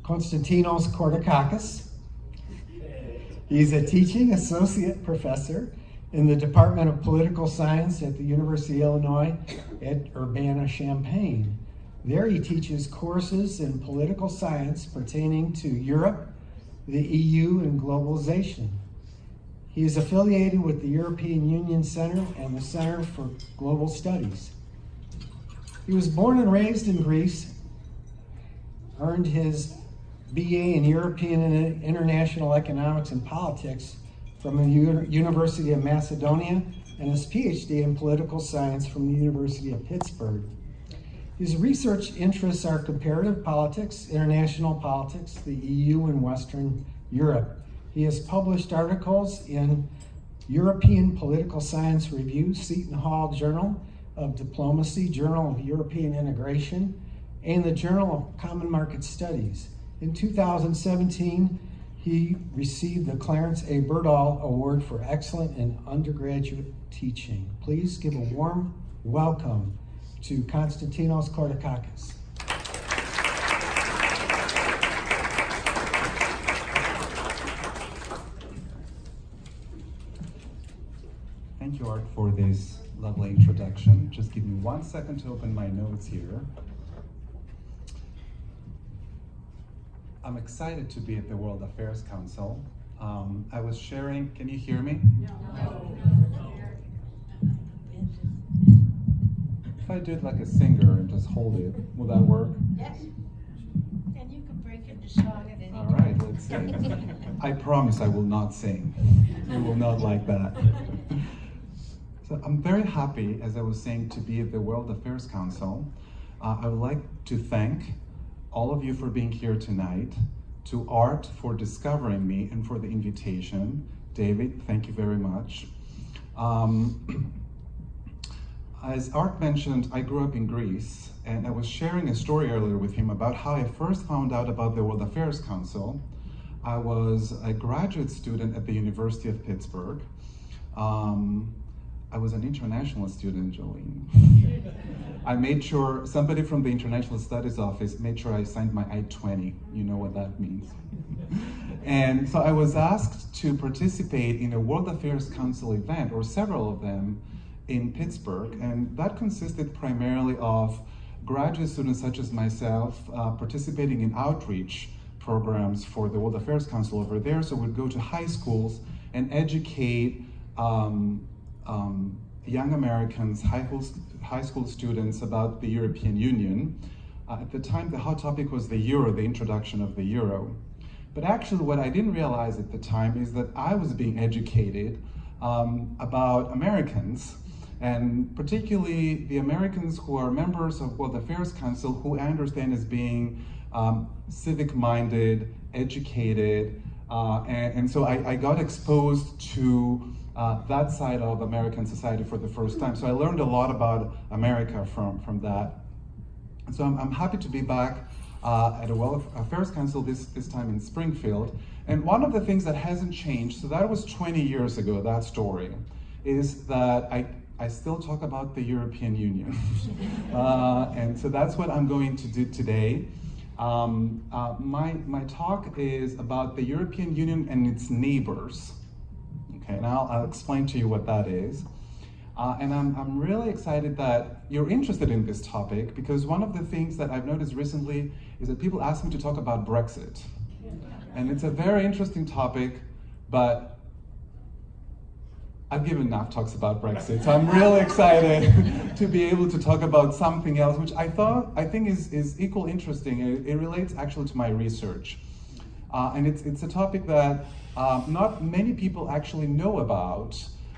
Konstantinos Kortakakis. He's a teaching associate professor in the Department of Political Science at the University of Illinois at Urbana-Champaign. There he teaches courses in political science pertaining to Europe, the EU, and globalization. He is affiliated with the European Union Center and the Center for Global Studies. He was born and raised in Greece, earned his BA in European and International Economics and Politics from the University of Macedonia, and his PhD in Political Science from the University of Pittsburgh. His research interests are comparative politics, international politics, the EU, and Western Europe. He has published articles in European Political Science Review, Seton Hall Journal of Diplomacy, Journal of European Integration, and the Journal of Common Market Studies. In 2017, he received the Clarence A. Berdahl Award for Excellence in Undergraduate Teaching. Please give a warm welcome to Konstantinos Kortakakis. Thank you, Art, for this lovely introduction. Just give me 1 second to open my notes here. I'm excited to be at the World Affairs Council. I was sharing, can you hear me? No. If I do it like a singer and just hold it, will that work? Yes. And you can break into song at any time. All right, let's sing. I promise I will not sing. You will not like that. So I'm very happy, as I was saying, to be at the World Affairs Council. I would like to thank all of you for being here tonight, to Art for discovering me and for the invitation. David, thank you very much. As Art mentioned, I grew up in Greece, and I was sharing a story earlier with him about how I first found out about the World Affairs Council. I was a graduate student at the University of Pittsburgh. I was an international student, Jolene. I made sure, somebody from the International Studies Office made sure I signed my I-20. You know what that means. And so I was asked to participate in a World Affairs Council event, or several of them, in Pittsburgh, and that consisted primarily of graduate students such as myself participating in outreach programs for the World Affairs Council over there. So we'd go to high schools and educate young Americans, high school students about the European Union. At the time, the hot topic was the euro, the introduction of the euro. But actually what I didn't realize at the time is that I was being educated about Americans, and particularly the Americans who are members of World Affairs Council, who I understand as being civic-minded, educated, and so I got exposed to that side of American society for the first time. So I learned a lot about America from that. And so I'm happy to be back at the World Affairs Council this time in Springfield. And one of the things that hasn't changed, so that was 20 years ago, that story, is that I still talk about the European Union. And so that's what I'm going to do today. My talk is about the European Union and its neighbors. Okay, now I'll explain to you what that is. And I'm really excited that you're interested in this topic, because one of the things that I've noticed recently is that people ask me to talk about Brexit. And it's a very interesting topic, but I've given enough talks about Brexit, so I'm really excited to be able to talk about something else, which I think is equally interesting. It relates actually to my research. And it's a topic that not many people actually know about,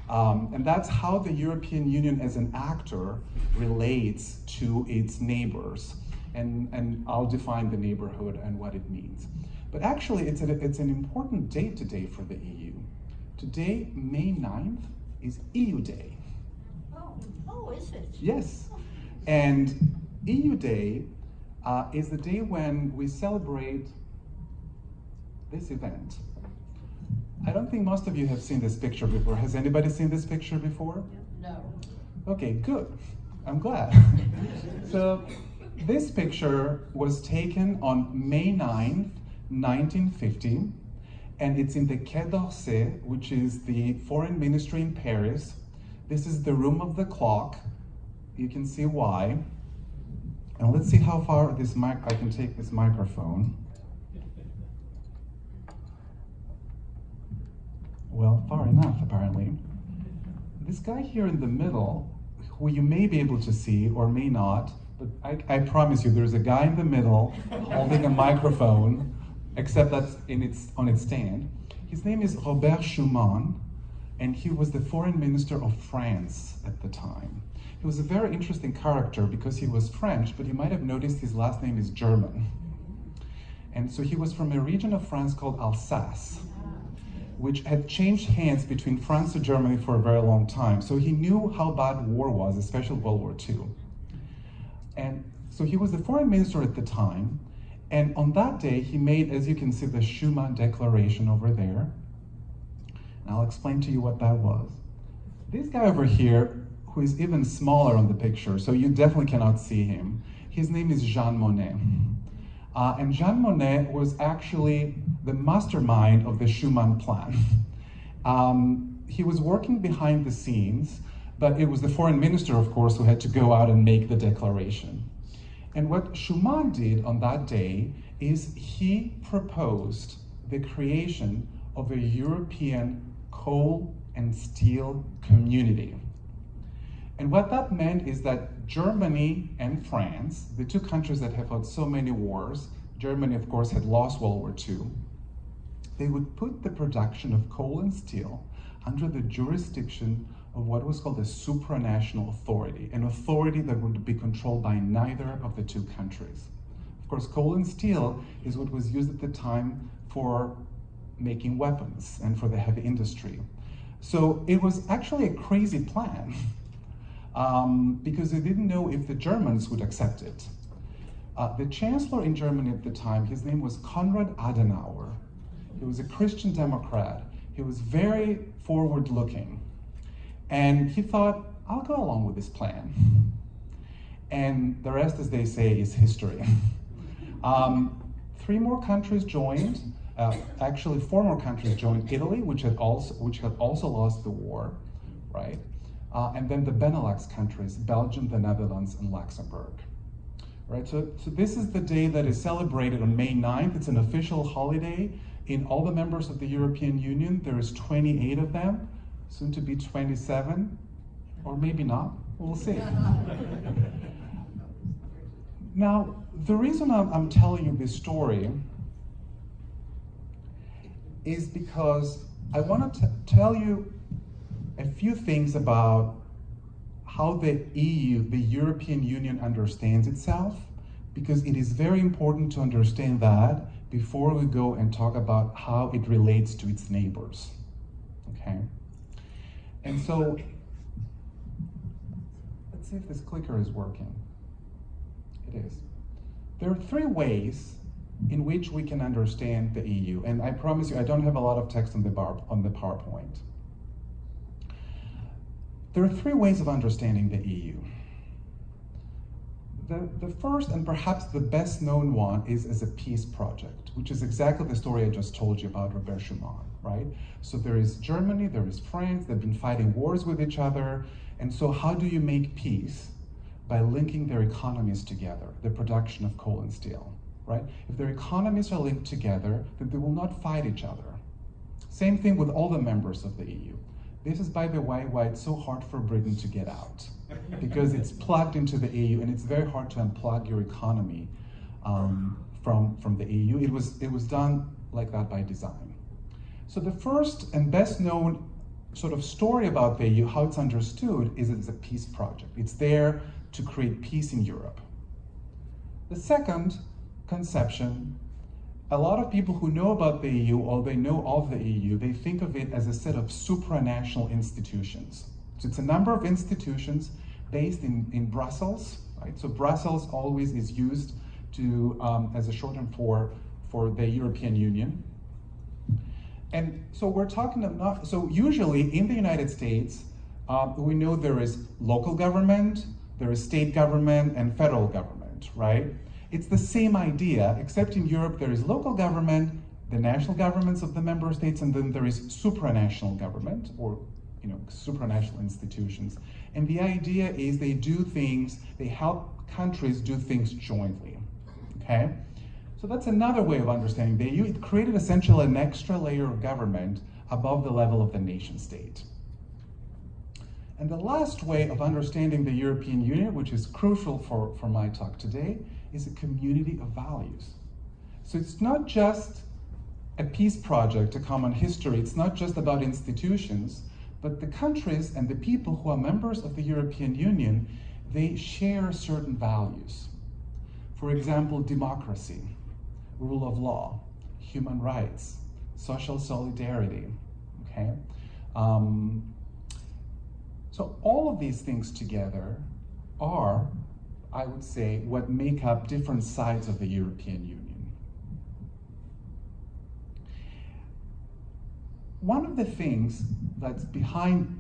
and that's how the European Union as an actor relates to its neighbors. And I'll define the neighborhood and what it means. But actually, it's an important date today for the EU. Today, May 9th, is EU Day. Oh, is it? Yes. And EU Day is the day when we celebrate this event. I don't think most of you have seen this picture before. Has anybody seen this picture before? No. Okay, good. I'm glad. So this picture was taken on May 9th, 1950, and it's in the Quai d'Orsay, which is the foreign ministry in Paris. This is the room of the clock. You can see why. And let's see how far I can take this microphone. Well, far enough, apparently. This guy here in the middle, who you may be able to see or may not, but I promise you there's a guy in the middle holding a microphone, except that's on its stand. His name is Robert Schuman, and he was the foreign minister of France at the time. He was a very interesting character because he was French, but you might have noticed his last name is German. And so he was from a region of France called Alsace, which had changed hands between France and Germany for a very long time. So he knew how bad war was, especially World War II. And so he was the foreign minister at the time. And on that day, he made, as you can see, the Schuman Declaration over there. And I'll explain to you what that was. This guy over here, who is even smaller on the picture, so you definitely cannot see him, his name is Jean Monnet. And Jean Monnet was actually the mastermind of the Schuman Plan. He was working behind the scenes, but it was the foreign minister, of course, who had to go out and make the declaration. And what Schuman did on that day is he proposed the creation of a European coal and steel community. And what that meant is that Germany and France, the two countries that have had so many wars, Germany, of course, had lost World War II, they would put the production of coal and steel under the jurisdiction of what was called a supranational authority, an authority that would be controlled by neither of the two countries. Of course, coal and steel is what was used at the time for making weapons and for the heavy industry. So it was actually a crazy plan because they didn't know if the Germans would accept it. The chancellor in Germany at the time, his name was Konrad Adenauer. He was a Christian Democrat. He was very forward-looking. And he thought, I'll go along with this plan. And the rest, as they say, is history. 3 more countries joined. Actually, 4 more countries joined. Italy, which had also lost the war, right? And then the Benelux countries, Belgium, the Netherlands, and Luxembourg. Right, so this is the day that is celebrated on May 9th. It's an official holiday in all the members of the European Union. There is 28 of them, soon to be 27, or maybe not, we'll see. Now, the reason I'm telling you this story is because I want to tell you a few things about how the EU, the European Union, understands itself, because it is very important to understand that before we go and talk about how it relates to its neighbors, okay? And so, let's see if this clicker is working. It is. There are 3 ways in which we can understand the EU, and I promise you, I don't have a lot of text on the PowerPoint. There are 3 ways of understanding the EU. The first, and perhaps the best known one, is as a peace project, which is exactly the story I just told you about Robert Schuman, right? So there is Germany, there is France, they've been fighting wars with each other, and so how do you make peace? By linking their economies together, the production of coal and steel, right? If their economies are linked together, then they will not fight each other. Same thing with all the members of the EU. This is, by the way, why it's so hard for Britain to get out, because it's plugged into the EU, and it's very hard to unplug your economy from the EU. It was done like that by design. So the first and best known sort of story about the EU, how it's understood, is it's a peace project. It's there to create peace in Europe. The second conception, a lot of people who know about the EU, or they know of the EU, they think of it as a set of supranational institutions. So it's a number of institutions based in Brussels, right? So Brussels always is used to as a shorthand for the European Union. And so we're talking about, so usually in the United States, we know there is local government, there is state government, and federal government. government, right? It's the same idea, except in Europe there is local government, the national governments of the member states, and then there is supranational government, or supranational institutions. And the idea is they do things, they help countries do things jointly, okay? So that's another way of understanding the EU. It created essentially an extra layer of government above the level of the nation state. And the last way of understanding the European Union, which is crucial for my talk today, is a community of values. So it's not just a peace project, a common history. It's not just about institutions, but the countries and the people who are members of the European Union, they share certain values. For example, democracy, rule of law, human rights, social solidarity, okay? So all of these things together are, I would say, what make up different sides of the European Union. One of the things that's behind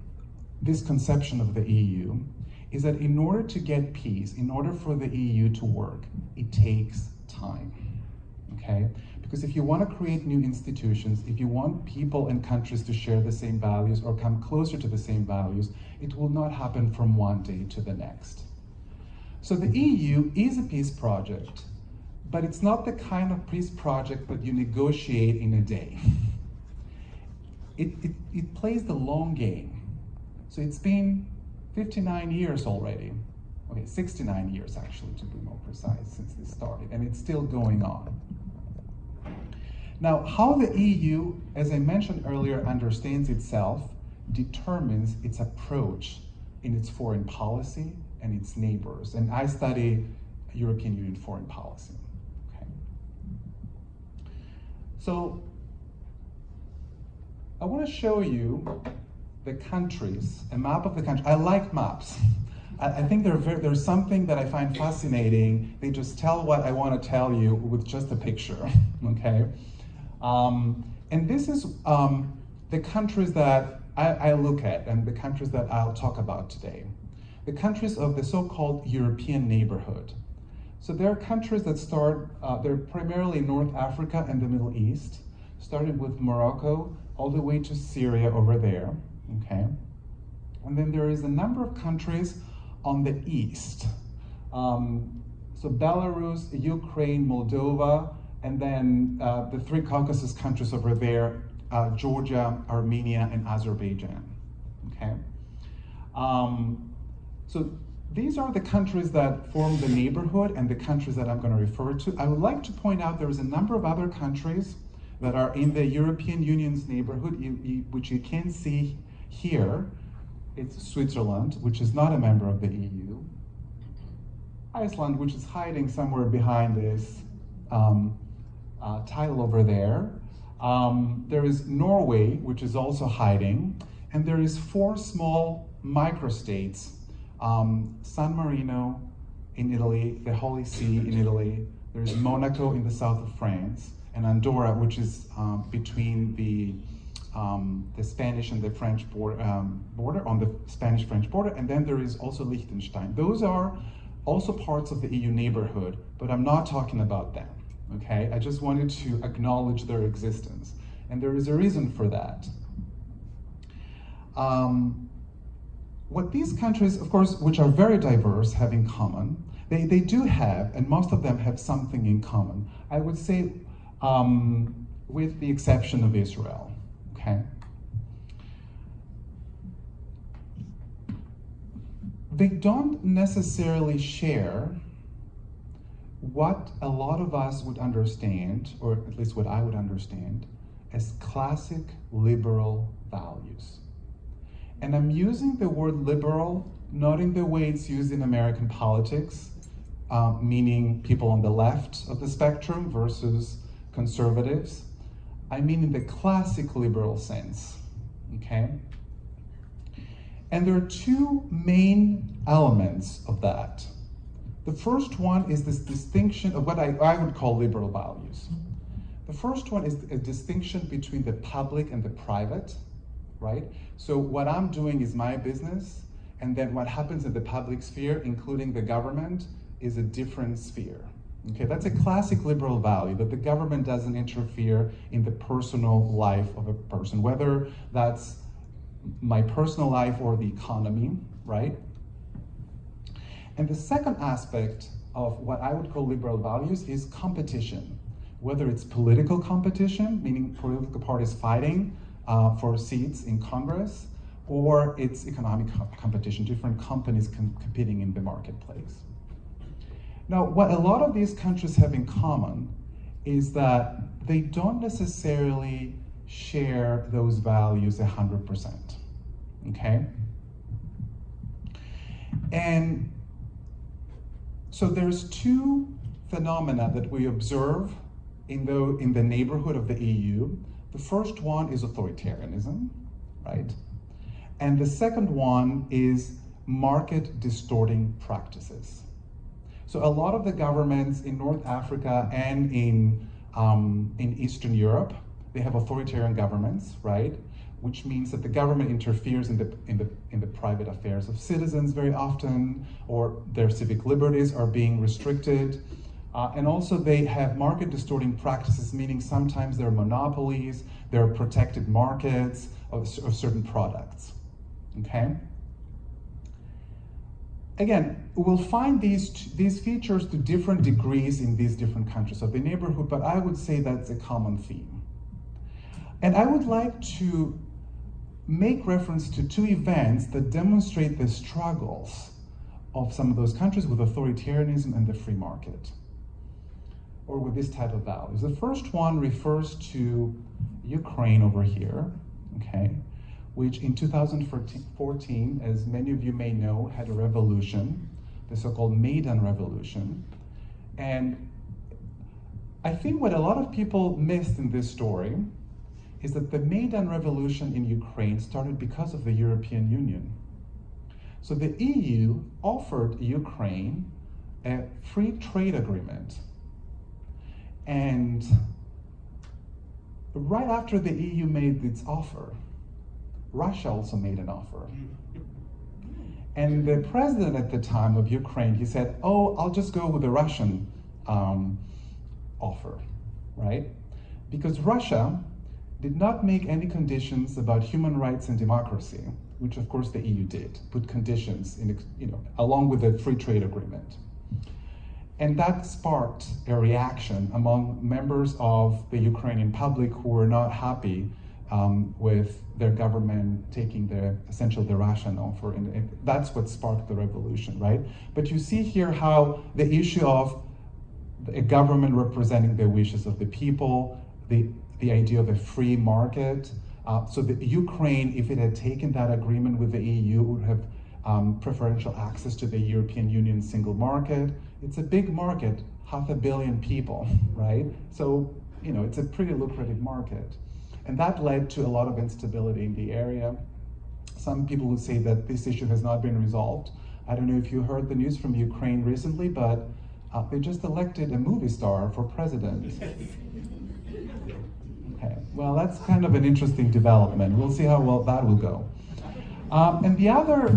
this conception of the EU is that in order to get peace, in order for the EU to work, it takes time, okay? Because if you want to create new institutions, if you want people and countries to share the same values or come closer to the same values, it will not happen from one day to the next. So the EU is a peace project, but it's not the kind of peace project that you negotiate in a day. It plays the long game. So it's been 59 years already. Okay, 69 years actually, to be more precise, since this started, and it's still going on. Now, how the EU, as I mentioned earlier, understands itself determines its approach in its foreign policy and its neighbors. And I study European Union foreign policy. Okay. So I want to show you the countries, a map of the country. I like maps. I think there's something that I find fascinating. They just tell what I want to tell you with just a picture, okay? And this is the countries that I look at and the countries that I'll talk about today. The countries of the so-called European neighborhood. So there are countries that start, they're primarily North Africa and the Middle East, starting with Morocco all the way to Syria over there, okay? And then there is a number of countries on the east. So Belarus, Ukraine, Moldova, and then the three Caucasus countries over there, Georgia, Armenia, and Azerbaijan, okay? So these are the countries that form the neighborhood and the countries that I'm going to refer to. I would like to point out there is a number of other countries that are in the European Union's neighborhood, which you can see here. It's Switzerland, which is not a member of the EU. Iceland, which is hiding somewhere behind this title over there. There is Norway, which is also hiding. And there is 4 small microstates, San Marino in Italy, the Holy See in Italy. There's Monaco in the south of France, and Andorra, which is between the Spanish and the French border, on the Spanish-French border, and then there is also Liechtenstein. Those are also parts of the EU neighborhood, but I'm not talking about them, okay? I just wanted to acknowledge their existence, and there is a reason for that. What these countries, of course, which are very diverse, have in common, they do have, and most of them have something in common. I would say, with the exception of Israel, okay? They don't necessarily share what a lot of us would understand, or at least what I would understand, as classic liberal values. And I'm using the word liberal not in the way it's used in American politics, meaning people on the left of the spectrum versus conservatives. I mean in the classic liberal sense, okay? And there are 2 main elements of that. The first one is this distinction of what I would call liberal values. The first one is a distinction between the public and the private, right? So what I'm doing is my business, and then what happens in the public sphere, including the government, is a different sphere. Okay, that's a classic liberal value, that the government doesn't interfere in the personal life of a person, whether that's my personal life or the economy, right? And the second aspect of what I would call liberal values is competition, whether it's political competition, meaning political parties fighting for seats in Congress, or it's economic competition, different companies competing in the marketplace. Now, what a lot of these countries have in common is that they don't necessarily share those values 100%, okay? And so there's two phenomena that we observe in the neighborhood of the EU. The first one is authoritarianism, right? And the second one is market distorting practices. So a lot of the governments in North Africa and in Eastern Europe, they have authoritarian governments, right? Which means that the government interferes in the private affairs of citizens very often, or their civic liberties are being restricted. And also they have market distorting practices, meaning sometimes there are monopolies, there are protected markets of certain products, okay? Again, we'll find these features to different degrees in these different countries of the neighborhood, but I would say that's a common theme. And I would like to make reference to two events that demonstrate the struggles of some of those countries with authoritarianism and the free market, or with this type of values. The first one refers to Ukraine over here, okay, which in 2014, as many of you may know, had a revolution, the so-called Maidan Revolution. And I think what a lot of people missed in this story is that the Maidan Revolution in Ukraine started because of the European Union. So the EU offered Ukraine a free trade agreement. And right after the EU made its offer, Russia also made an offer. And the president at the time of Ukraine, he said, oh, I'll just go with the Russian offer, right? Because Russia did not make any conditions about human rights and democracy, which of course the EU did, put conditions in, along with the free trade agreement. And that sparked a reaction among members of the Ukrainian public who were not happy with their government taking essentially the Russian offer, and that's what sparked the revolution, right? But you see here how the issue of a government representing the wishes of the people, the idea of a free market. So the Ukraine, if it had taken that agreement with the EU, would have preferential access to the European Union single market. It's a big market, 500 million people, right? So, it's a pretty lucrative market. And that led to a lot of instability in the area. Some people would say that this issue has not been resolved. I don't know if you heard the news from Ukraine recently, but they just elected a movie star for president. Okay, well, that's kind of an interesting development. We'll see how well that will go. And the other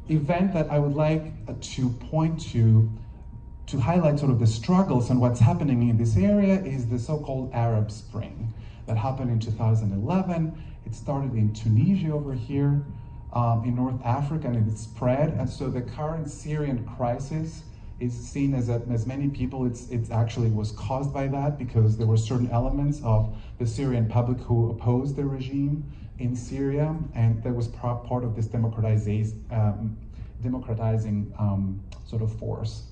event that I would like to point to highlight sort of the struggles and what's happening in this area is the so-called Arab Spring that happened in 2011. It started in Tunisia over here in North Africa, and it spread. And so the current Syrian crisis is seen as many people, it's actually was caused by that, because there were certain elements of the Syrian public who opposed the regime in Syria, and that was part of this democratizing sort of force.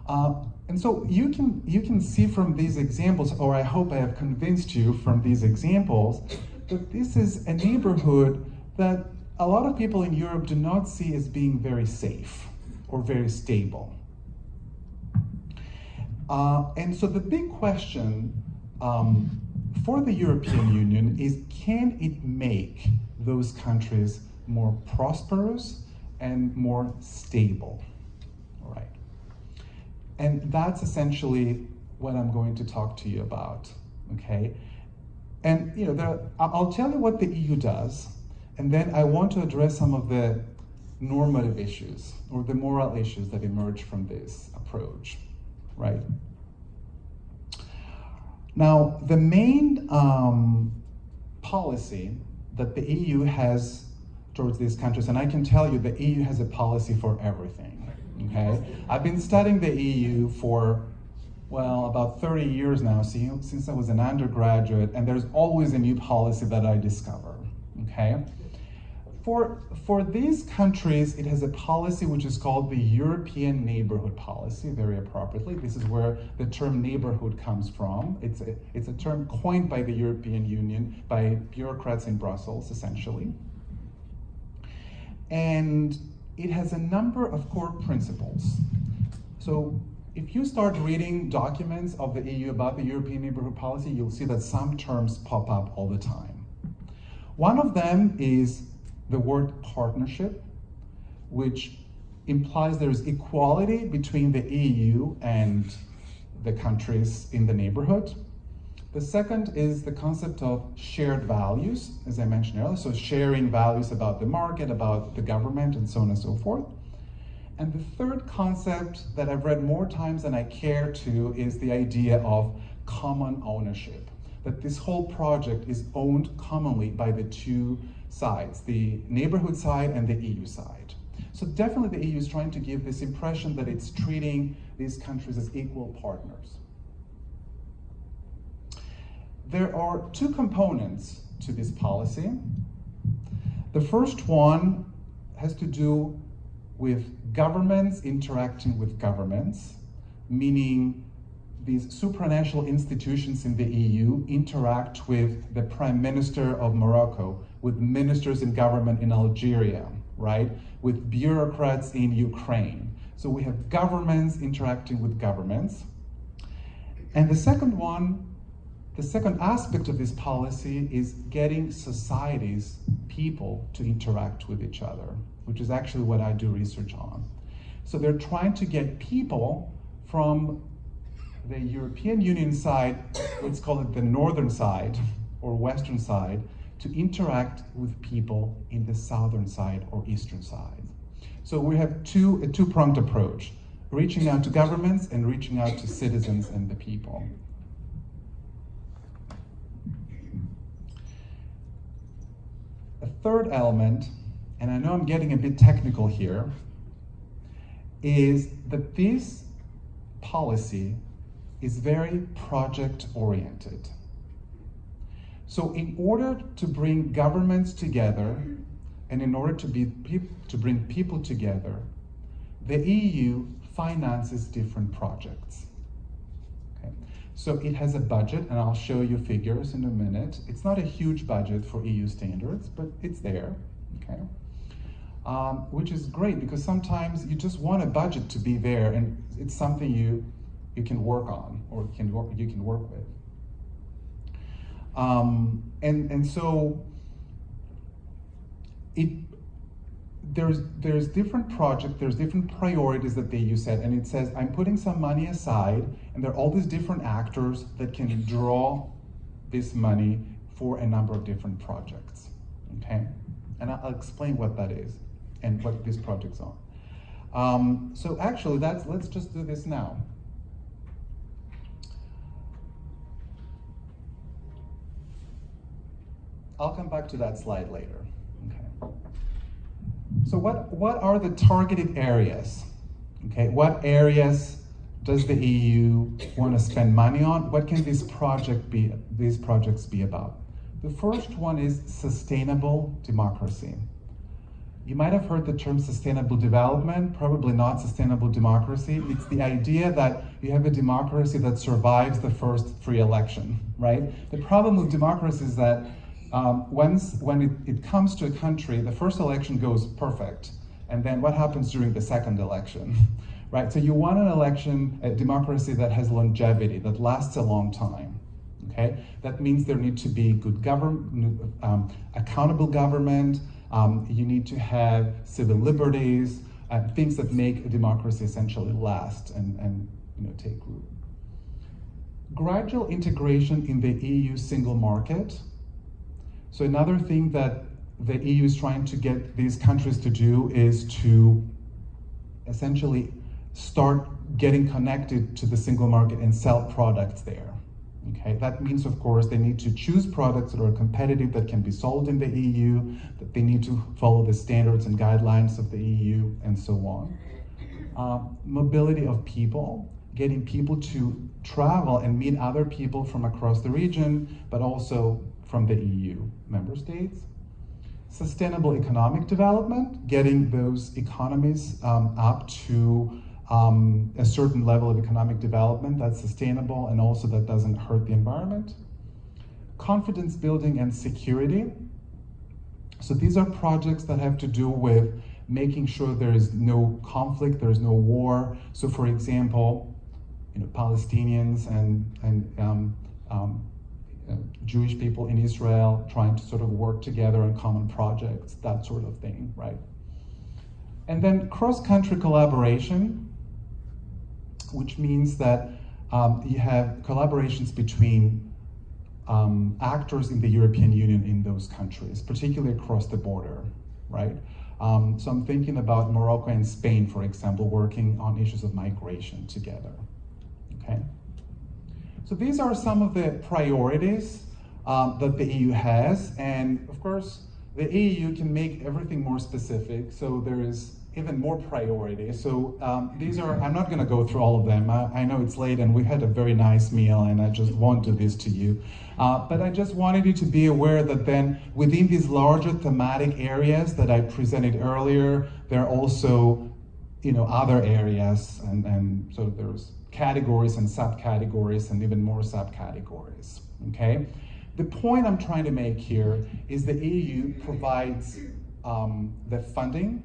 And so you can see from these examples, or I hope I have convinced you from these examples, that this is a neighborhood that a lot of people in Europe do not see as being very safe or very stable. And so the big question for the European Union is, can it make those countries more prosperous and more stable? All right. And that's essentially what I'm going to talk to you about, okay? And I'll tell you what the EU does, and then I want to address some of the normative issues or the moral issues that emerge from this approach, right? Now, the main policy that the EU has towards these countries, and I can tell you the EU has a policy for everything, okay? I've been studying the EU for, well, about 30 years now, since I was an undergraduate, and there's always a new policy that I discover, okay? For these countries, it has a policy which is called the European Neighborhood Policy, very appropriately. This is where the term neighborhood comes from. It's a term coined by the European Union, by bureaucrats in Brussels, essentially. And it has a number of core principles. So if you start reading documents of the EU about the European Neighborhood Policy, you'll see that some terms pop up all the time. One of them is the word partnership, which implies there is equality between the EU and the countries in the neighborhood. The second is the concept of shared values, as I mentioned earlier, so sharing values about the market, about the government, and so on and so forth. And the third concept that I've read more times than I care to is the idea of common ownership, that this whole project is owned commonly by the two sides, the neighborhood side and the EU side. So definitely the EU is trying to give this impression that it's treating these countries as equal partners. There are two components to this policy. The first one has to do with governments interacting with governments, meaning these supranational institutions in the EU interact with the Prime Minister of Morocco, with ministers in government in Algeria, right? With bureaucrats in Ukraine. So we have governments interacting with governments. And the second aspect of this policy is getting societies, people, to interact with each other, which is actually what I do research on. So they're trying to get people from the European Union side, let's call it the northern side or western side, to interact with people in the southern side or eastern side. So we have a two-pronged approach, reaching out to governments and reaching out to citizens and the people. A third element, and I know I'm getting a bit technical here, is that this policy is very project-oriented. So in order to bring governments together, and in order to bring people together, the EU finances different projects. Okay? So it has a budget, and I'll show you figures in a minute. It's not a huge budget for EU standards, but it's there, okay? Which is great, because sometimes you just want a budget to be there, and it's something you can work on, or you can work with. And so there's different projects, there's different priorities that the EU set, and it says, I'm putting some money aside, and there are all these different actors that can draw this money for a number of different projects, okay? And I'll explain what that is and what these projects are. So actually, let's just do this now. I'll come back to that slide later. Okay. So what are the targeted areas? Okay, what areas does the EU want to spend money on? What can these projects be about? The first one is sustainable democracy. You might have heard the term sustainable development, probably not sustainable democracy. It's the idea that you have a democracy that survives the first free election, right? The problem with democracy is that when it comes to a country, the first election goes perfect. And then what happens during the second election, right? So you want an election, a democracy that has longevity, that lasts a long time, okay? That means there need to be good government, accountable government, you need to have civil liberties, things that make a democracy essentially last and take root. Gradual integration in the EU single market. So another thing that the EU is trying to get these countries to do is to essentially start getting connected to the single market and sell products there. Okay, that means, of course, they need to choose products that are competitive, that can be sold in the EU, that they need to follow the standards and guidelines of the EU, and so on. Mobility of people, getting people to travel and meet other people from across the region, but also from the EU member states. Sustainable economic development, getting those economies up to a certain level of economic development that's sustainable and also that doesn't hurt the environment. Confidence building and security. So these are projects that have to do with making sure there is no conflict, there is no war. So for example, Palestinians and Jewish people in Israel trying to sort of work together on common projects, that sort of thing, right? And then cross-country collaboration, which means that you have collaborations between actors in the European Union in those countries, particularly across the border, right? So I'm thinking about Morocco and Spain, for example, working on issues of migration together, okay? So these are some of the priorities that the EU has, and of course, the EU can make everything more specific, so there is even more priority. So these are, I'm not going to go through all of them. I know it's late and we had a very nice meal and I just won't do this to you. But I just wanted you to be aware that then within these larger thematic areas that I presented earlier, there are also other areas and so there's categories and subcategories and even more subcategories, okay? The point I'm trying to make here is the EU provides the funding.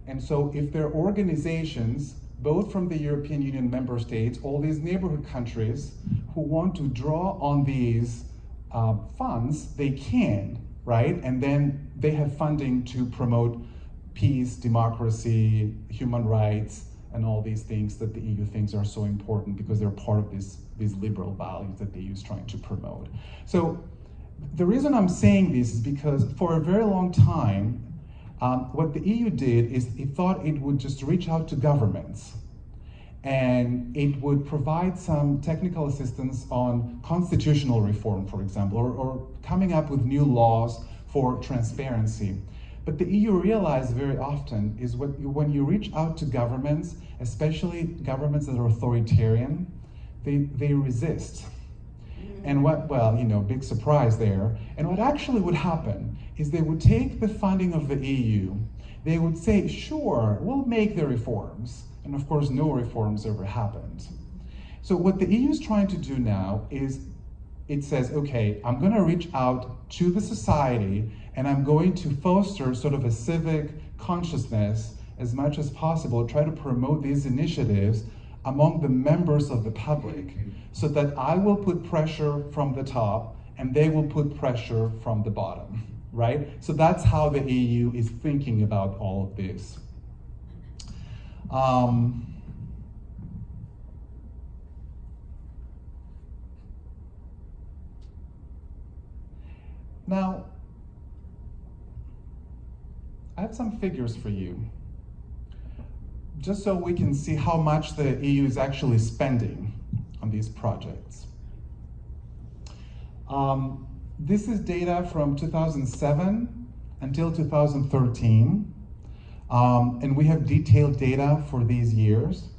And so if there are organizations, both from the European Union member states, all these neighborhood countries, who want to draw on these funds, they can, right? And then they have funding to promote peace, democracy, human rights, and all these things that the EU thinks are so important because they're part of these liberal values that the EU is trying to promote. So the reason I'm saying this is because for a very long time, what the EU did is it thought it would just reach out to governments and it would provide some technical assistance on constitutional reform, for example, or coming up with new laws for transparency. But the EU realized very often is when you reach out to governments, especially governments that are authoritarian, they resist. And big surprise there. And what actually would happen is they would take the funding of the EU, they would say, sure, we'll make the reforms. And of course, no reforms ever happened. So what the EU is trying to do now is it says, okay, I'm going to reach out to the society and I'm going to foster sort of a civic consciousness as much as possible, try to promote these initiatives among the members of the public so that I will put pressure from the top and they will put pressure from the bottom, right? So that's how the EU is thinking about all of this. Now, I have some figures for you, just so we can see how much the EU is actually spending on these projects. This is data from 2007 until 2013, and we have detailed data for these years.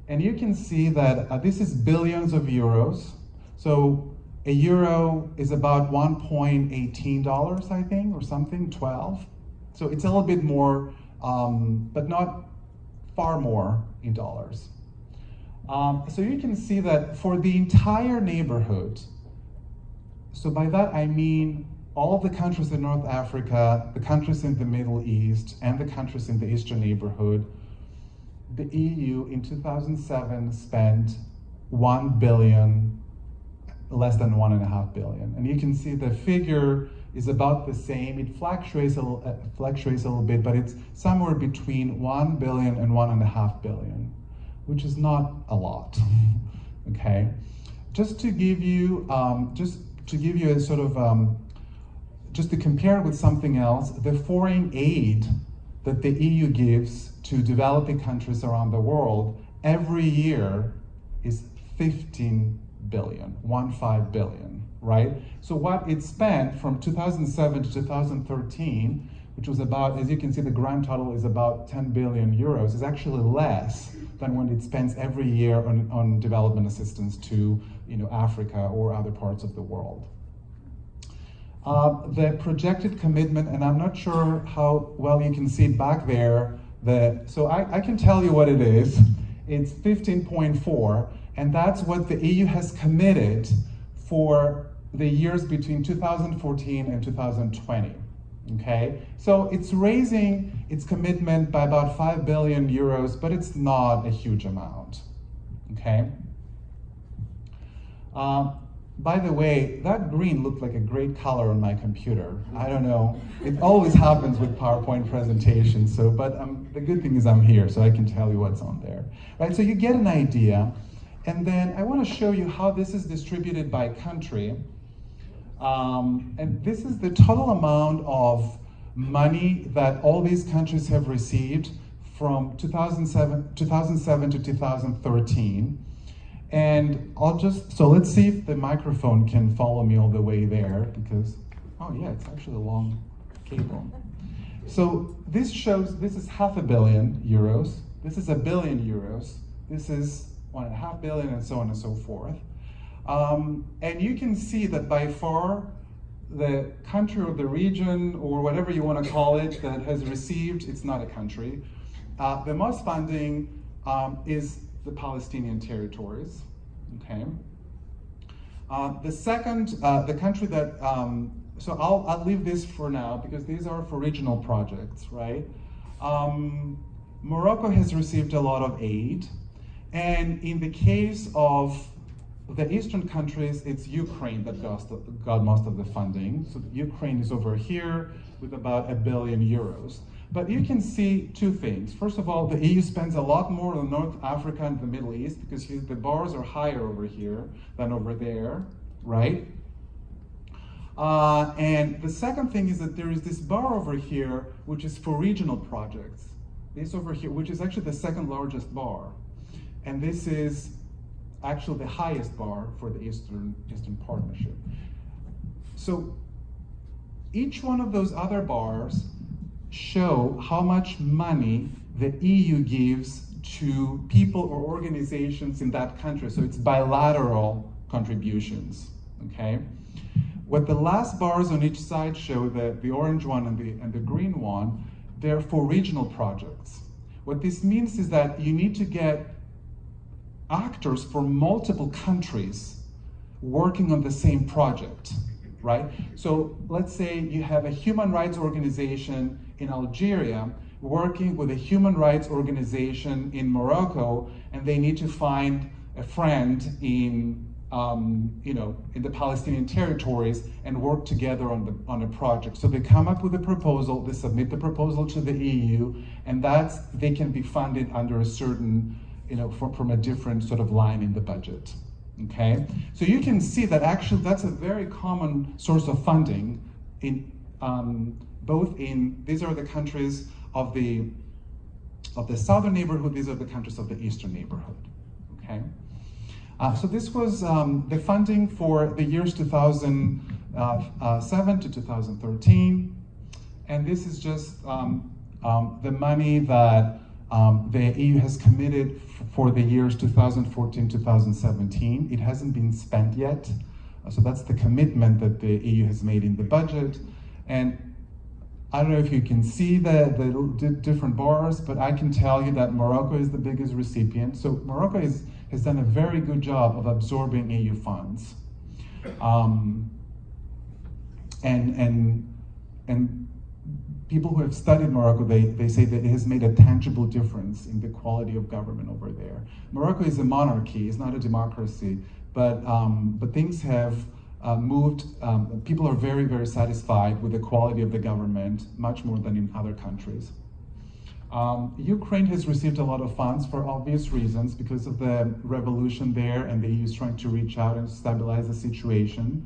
And you can see that this is billions of euros. So a euro is about $1.18, I think, or something, 12. So it's a little bit more, but not far more in dollars. So you can see that for the entire neighborhood, so by that I mean all of the countries in North Africa, the countries in the Middle East, and the countries in the Eastern neighborhood, the EU in 2007 spent 1 billion, less than 1.5 billion. And you can see the figure is about the same. It fluctuates a little bit, but it's somewhere between 1 billion and 1.5 billion, which is not a lot, okay? Just to give you a sort of just to compare it with something else, the foreign aid that the EU gives to developing countries around the world every year is 15 billion, 15 billion, right? So what it spent from 2007 to 2013, which was about, as you can see, the grand total is about 10 billion euros, is actually less than what it spends every year on development assistance to, Africa or other parts of the world. The projected commitment, and I'm not sure how well you can see it back there, so I can tell you what it is. It's 15.4, and that's what the EU has committed for the years between 2014 and 2020. Okay, so it's raising its commitment by about 5 billion euros, but it's not a huge amount. Okay. By the way, that green looked like a great color on my computer. I don't know. It always happens with PowerPoint presentations. But the good thing is I'm here, so I can tell you what's on there. Right. So you get an idea, and then I want to show you how this is distributed by country. And this is the total amount of money that all these countries have received from 2007 to 2013. And so let's see if the microphone can follow me all the way there, because, oh yeah, it's actually a long cable. So this is 500 million euros, this is 1 billion euros, this is 1.5 billion, and so on and so forth. And you can see that by far the country or the region or whatever you want to call it that has received, it's not a country, the most funding is the Palestinian territories. Okay. The second, the country that, so I'll leave this for now because these are for regional projects, right? Morocco has received a lot of aid, and in the case of the eastern countries, it's Ukraine that got most of the funding. So Ukraine is over here with about 1 billion euros. But you can see two things. First of all, the EU spends a lot more on North Africa and the Middle East because the bars are higher over here than over there, right? And the second thing is that there is this bar over here, which is for regional projects. This over here, which is actually the second largest bar. And this is actually the highest bar for the Eastern Partnership. So each one of those other bars show how much money the EU gives to people or organizations in that country. So it's bilateral contributions, okay? What the last bars on each side show, the orange one and the green one, they're for regional projects. What this means is that you need to get actors from multiple countries working on the same project, right? So let's say you have a human rights organization in Algeria working with a human rights organization in Morocco, and they need to find a friend in in the Palestinian territories and work together on a project. So they come up with a proposal, they submit the proposal to the EU, and they can be funded under a certain, from a different sort of line in the budget. Okay, so you can see that actually that's a very common source of funding in these are the countries of the southern neighborhood, these are the countries of the eastern neighborhood. Okay, so this was the funding for the years 2007 to 2013, and this is just the money that the EU has committed for the years 2014-2017. It hasn't been spent yet, so that's the commitment that the EU has made in the budget. And I don't know if you can see the different bars, but I can tell you that Morocco is the biggest recipient. So Morocco has done a very good job of absorbing EU funds. And people who have studied Morocco, they say that it has made a tangible difference in the quality of government over there. Morocco is a monarchy, it's not a democracy, but things have moved. People are very, very satisfied with the quality of the government, much more than in other countries. Ukraine has received a lot of funds for obvious reasons because of the revolution there, and the EU is trying to reach out and stabilize the situation.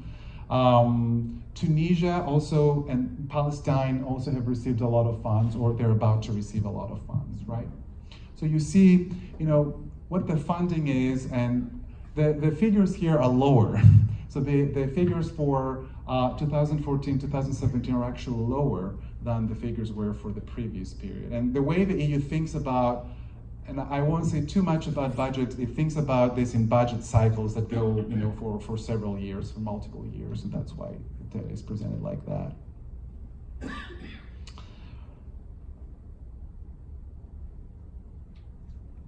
Tunisia also and Palestine also have received a lot of funds, or they're about to receive a lot of funds, right? So you see, what the funding is, and the figures here are lower. So the figures for 2014, 2017 are actually lower than the figures were for the previous period. And the way the EU thinks about, and I won't say too much about budget, it thinks about this in budget cycles that go for several years, for multiple years, and that's why it is presented like that.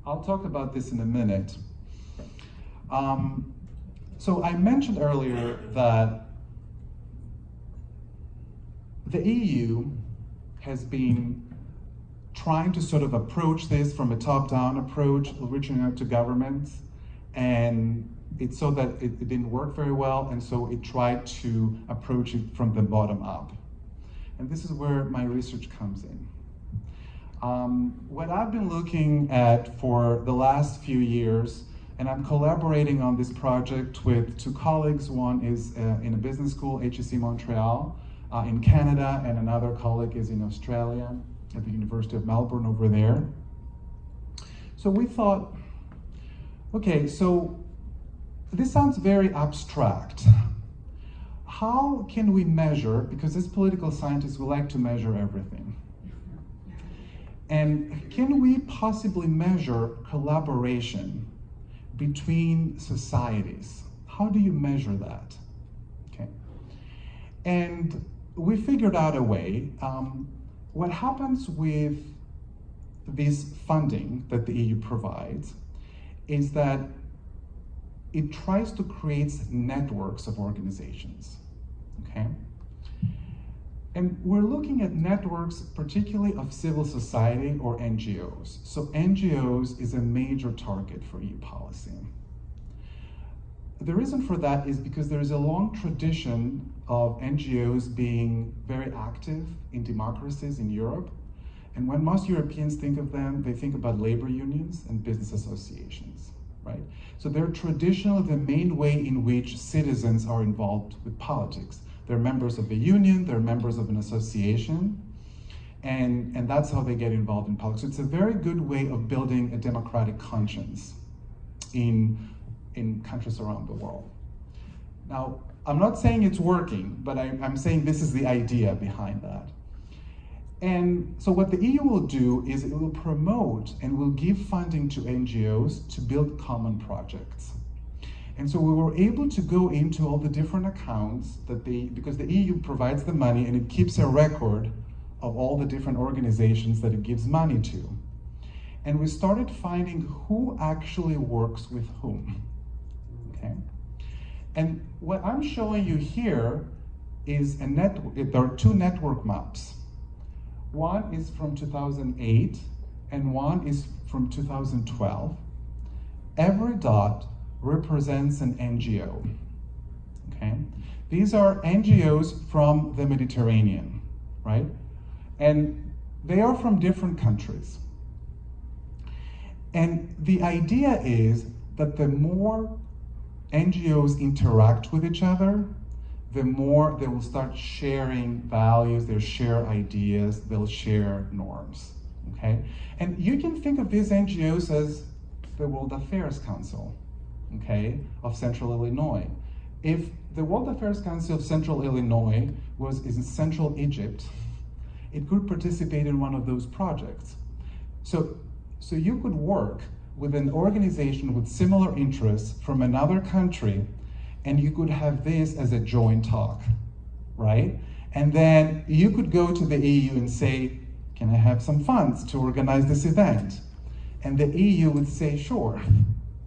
I'll talk about this in a minute. So I mentioned earlier that the EU has been trying to sort of approach this from a top-down approach, reaching out to governments, and it's so that it didn't work very well, and so it tried to approach it from the bottom up. And this is where my research comes in. What I've been looking at for the last few years, and I'm collaborating on this project with two colleagues. One is in a business school, HEC Montreal, in Canada, and another colleague is in Australia at the University of Melbourne over there. So we thought, okay, so this sounds very abstract. How can we measure, because as political scientists, we like to measure everything. And can we possibly measure collaboration between societies? How do you measure that? Okay. And we figured out a way. What happens with this funding that the EU provides is that it tries to create networks of organizations, okay? And we're looking at networks particularly of civil society or NGOs. So NGOs is a major target for EU policy. The reason for that is because there is a long tradition of NGOs being very active in democracies in Europe. And when most Europeans think of them, they think about labor unions and business associations, right? So they're traditionally the main way in which citizens are involved with politics. They're members of a union, they're members of an association, and that's how they get involved in politics. So it's a very good way of building a democratic conscience in countries around the world. Now, I'm not saying it's working, but I'm saying this is the idea behind that. And so what the EU will do is it will promote and will give funding to NGOs to build common projects. And so we were able to go into all the different accounts because the EU provides the money and it keeps a record of all the different organizations that it gives money to. And we started finding who actually works with whom, okay? And what I'm showing you here is there are two network maps. One is from 2008 and one is from 2012. Every dot represents an NGO, okay? These are NGOs from the Mediterranean, right? And they are from different countries. And the idea is that the more NGOs interact with each other, the more they will start sharing values, they'll share ideas, they'll share norms, okay? And you can think of these NGOs as the World Affairs Council, okay, of Central Illinois. If the World Affairs Council of Central Illinois is in Central Egypt, it could participate in one of those projects. So you could work with an organization with similar interests from another country, and you could have this as a joint talk, right? And then you could go to the EU and say, can I have some funds to organize this event? And the EU would say, sure,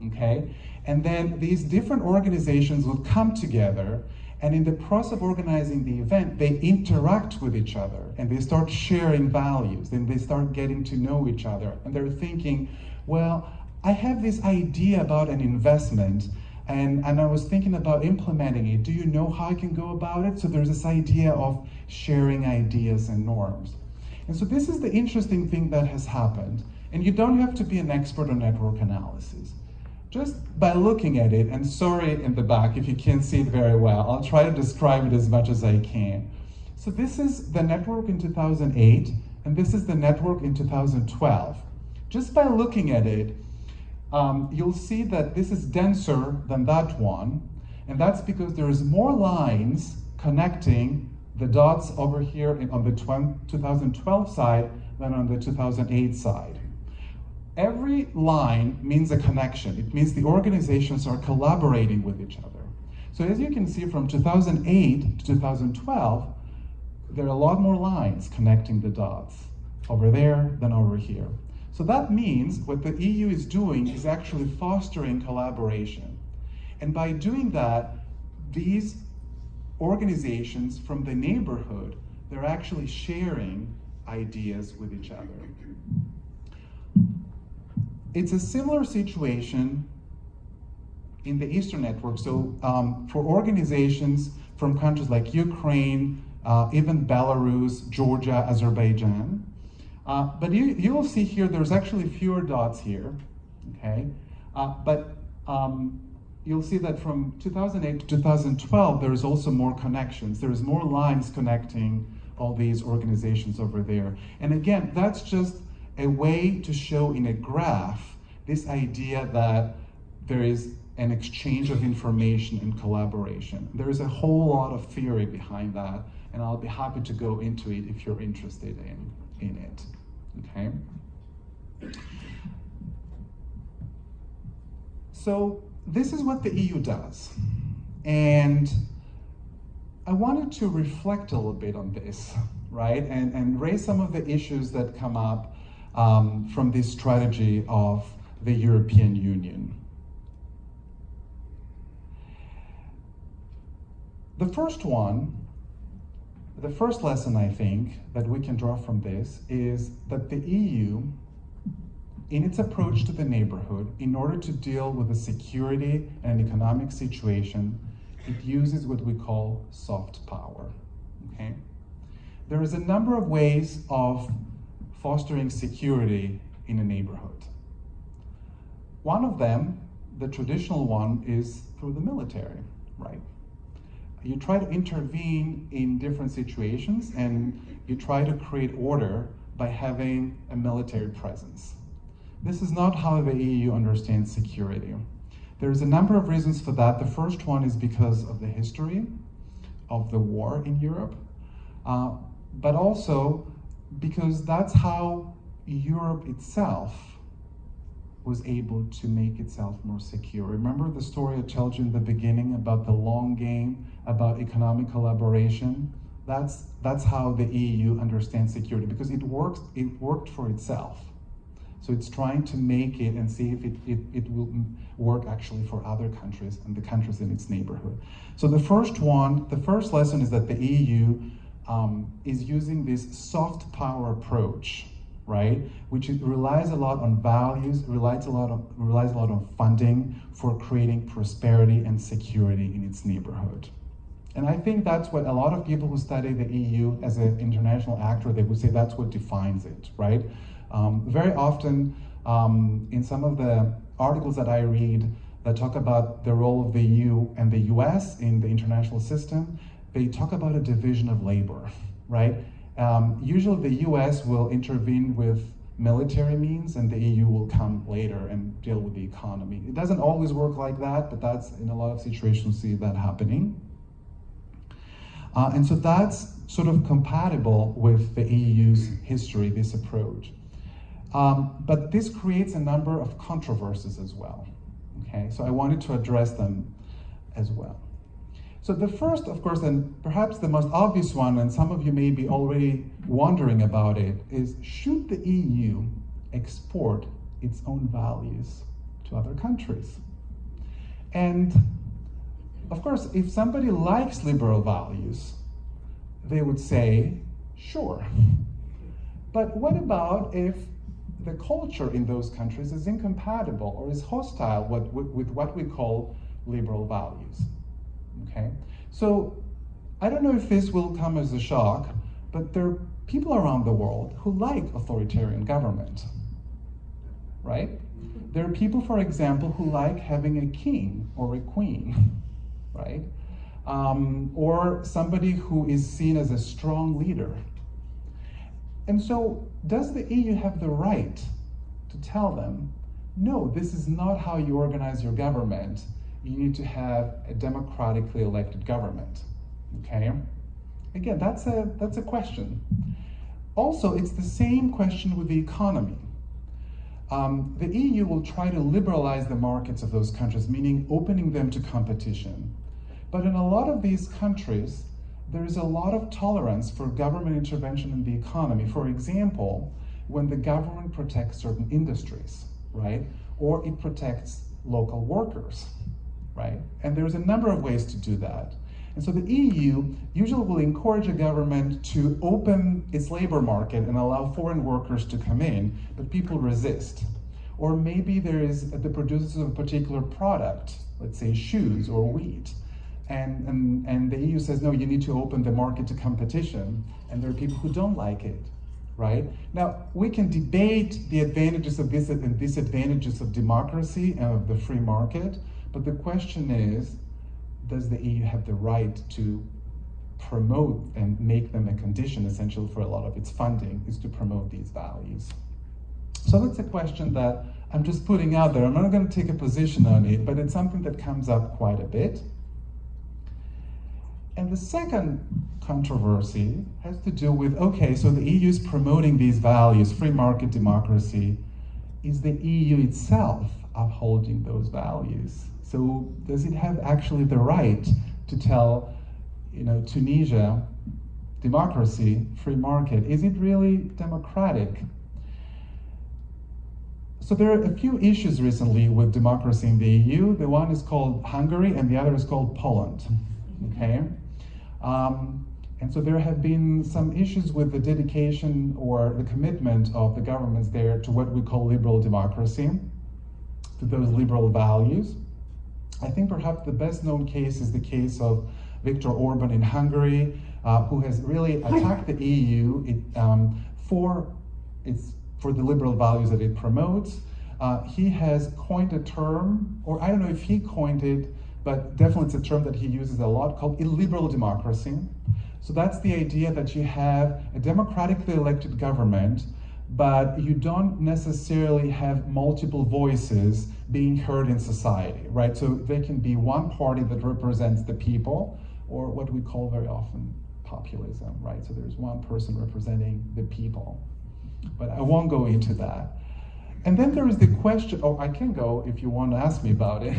okay? And then these different organizations would come together, and in the process of organizing the event, they interact with each other, and they start sharing values, and they start getting to know each other, and they're thinking, well, I have this idea about an investment, and I was thinking about implementing it. Do you know how I can go about it? So there's this idea of sharing ideas and norms. And so this is the interesting thing that has happened. And you don't have to be an expert on network analysis. just by looking at it, and sorry in the back if you can't see it very well, I'll try to describe it as much as I can. So this is the network in 2008, and this is the network in 2012. Just by looking at it, you'll see that this is denser than that one, and that's because there's more lines connecting the dots over here on the 2012 side than on the 2008 side. Every line means a connection. It means the organizations are collaborating with each other. So as you can see, from 2008 to 2012, there are a lot more lines connecting the dots over there than over here. So that means what the EU is doing is actually fostering collaboration. And by doing that, these organizations from the neighborhood, they're actually sharing ideas with each other. It's a similar situation in the Eastern Network. So for organizations from countries like Ukraine, even Belarus, Georgia, Azerbaijan. But you will see here there's actually fewer dots here, okay? You'll see that from 2008 to 2012, there is also more connections. There's more lines connecting all these organizations over there. And again, that's just a way to show in a graph this idea that there is an exchange of information and collaboration. There is a whole lot of theory behind that, and I'll be happy to go into it if you're interested in it, okay? So this is what the EU does. And I wanted to reflect a little bit on this, right? And raise some of the issues that come up from this strategy of the European Union. The first lesson I think that we can draw from this is that the EU, in its approach to the neighborhood, in order to deal with the security and economic situation, it uses what we call soft power, okay? There is a number of ways of fostering security in a neighborhood. One of them, the traditional one, is through the military, right? You try to intervene in different situations and you try to create order by having a military presence. This is not how the EU understands security. There's a number of reasons for that. The first one is because of the history of the war in Europe, but also because that's how Europe itself was able to make itself more secure. Remember the story I told you in the beginning about the long game, about economic collaboration? That's how the EU understands security, because it worked for itself. So it's trying to make it and see if it will work actually for other countries and the countries in its neighborhood. So the first lesson is that the EU is using this soft power approach, right? Which relies a lot on values, relies a lot on funding for creating prosperity and security in its neighborhood. And I think that's what a lot of people who study the EU as an international actor, they would say that's what defines it, right? Very often, in some of the articles that I read that talk about the role of the EU and the US in the international system, they talk about a division of labor, right? Usually the US will intervene with military means and the EU will come later and deal with the economy. It doesn't always work like that, but that's in a lot of situations see that happening. And so that's sort of compatible with the EU's history, this approach. But this creates a number of controversies as well, okay? So I wanted to address them as well. So the first, of course, and perhaps the most obvious one, and some of you may be already wondering about it, is should the EU export its own values to other countries? And of course, if somebody likes liberal values, they would say, sure. But what about if the culture in those countries is incompatible or is hostile with what we call liberal values? Okay, so I don't know if this will come as a shock, but there are people around the world who like authoritarian government, right? There are people, for example, who like having a king or a queen, right? Or somebody who is seen as a strong leader. And so, does the EU have the right to tell them, no, this is not how you organize your government. You need to have a democratically elected government, okay? Again, that's a question. Also, it's the same question with the economy. The EU will try to liberalize the markets of those countries, meaning opening them to competition. But in a lot of these countries, there is a lot of tolerance for government intervention in the economy. For example, when the government protects certain industries, right? Or it protects local workers, right? And there's a number of ways to do that. And so the EU usually will encourage a government to open its labor market and allow foreign workers to come in, but people resist. Or maybe there is the producers of a particular product, let's say shoes or wheat, and the EU says, no, you need to open the market to competition, and there are people who don't like it, right? Now, we can debate the advantages of this and disadvantages of democracy and of the free market, but the question is, does the EU have the right to promote and make them a condition, essentially, for a lot of its funding, is to promote these values? So that's a question that I'm just putting out there. I'm not going to take a position on it, but it's something that comes up quite a bit. And the second controversy has to do with, okay, so the EU is promoting these values, free market democracy. Is the EU itself upholding those values? So does it have actually the right to tell, Tunisia, democracy, free market? Is it really democratic? So there are a few issues recently with democracy in the EU. The one is called Hungary and the other is called Poland, okay? And so there have been some issues with the dedication or the commitment of the governments there to what we call liberal democracy, to those liberal values. I think perhaps the best known case is the case of Viktor Orban in Hungary, who has really attacked the EU for the liberal values that it promotes. He has coined a term, or I don't know if he coined it, but definitely it's a term that he uses a lot, called illiberal democracy. So that's the idea that you have a democratically elected government, but you don't necessarily have multiple voices being heard in society, right? So there can be one party that represents the people, or what we call very often populism, right? So there's one person representing the people. But I won't go into that. And then there is the question, I can go if you want to ask me about it.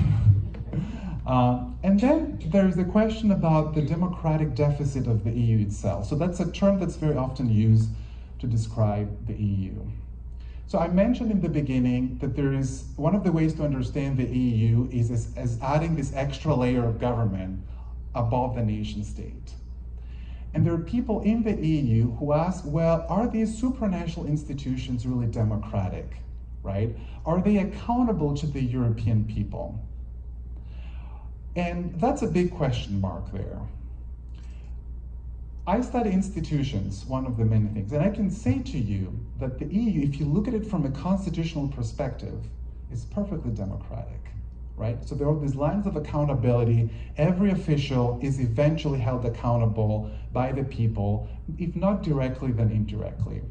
And then there's the question about the democratic deficit of the EU itself. So that's a term that's very often used to describe the EU. So I mentioned in the beginning that there is, one of the ways to understand the EU is as adding this extra layer of government above the nation state. And there are people in the EU who ask, well, are these supranational institutions really democratic, right? Are they accountable to the European people? And that's a big question mark there. I study institutions, one of the many things, and I can say to you that the EU, if you look at it from a constitutional perspective, is perfectly democratic, right? So there are these lines of accountability. Every official is eventually held accountable by the people, if not directly, then indirectly.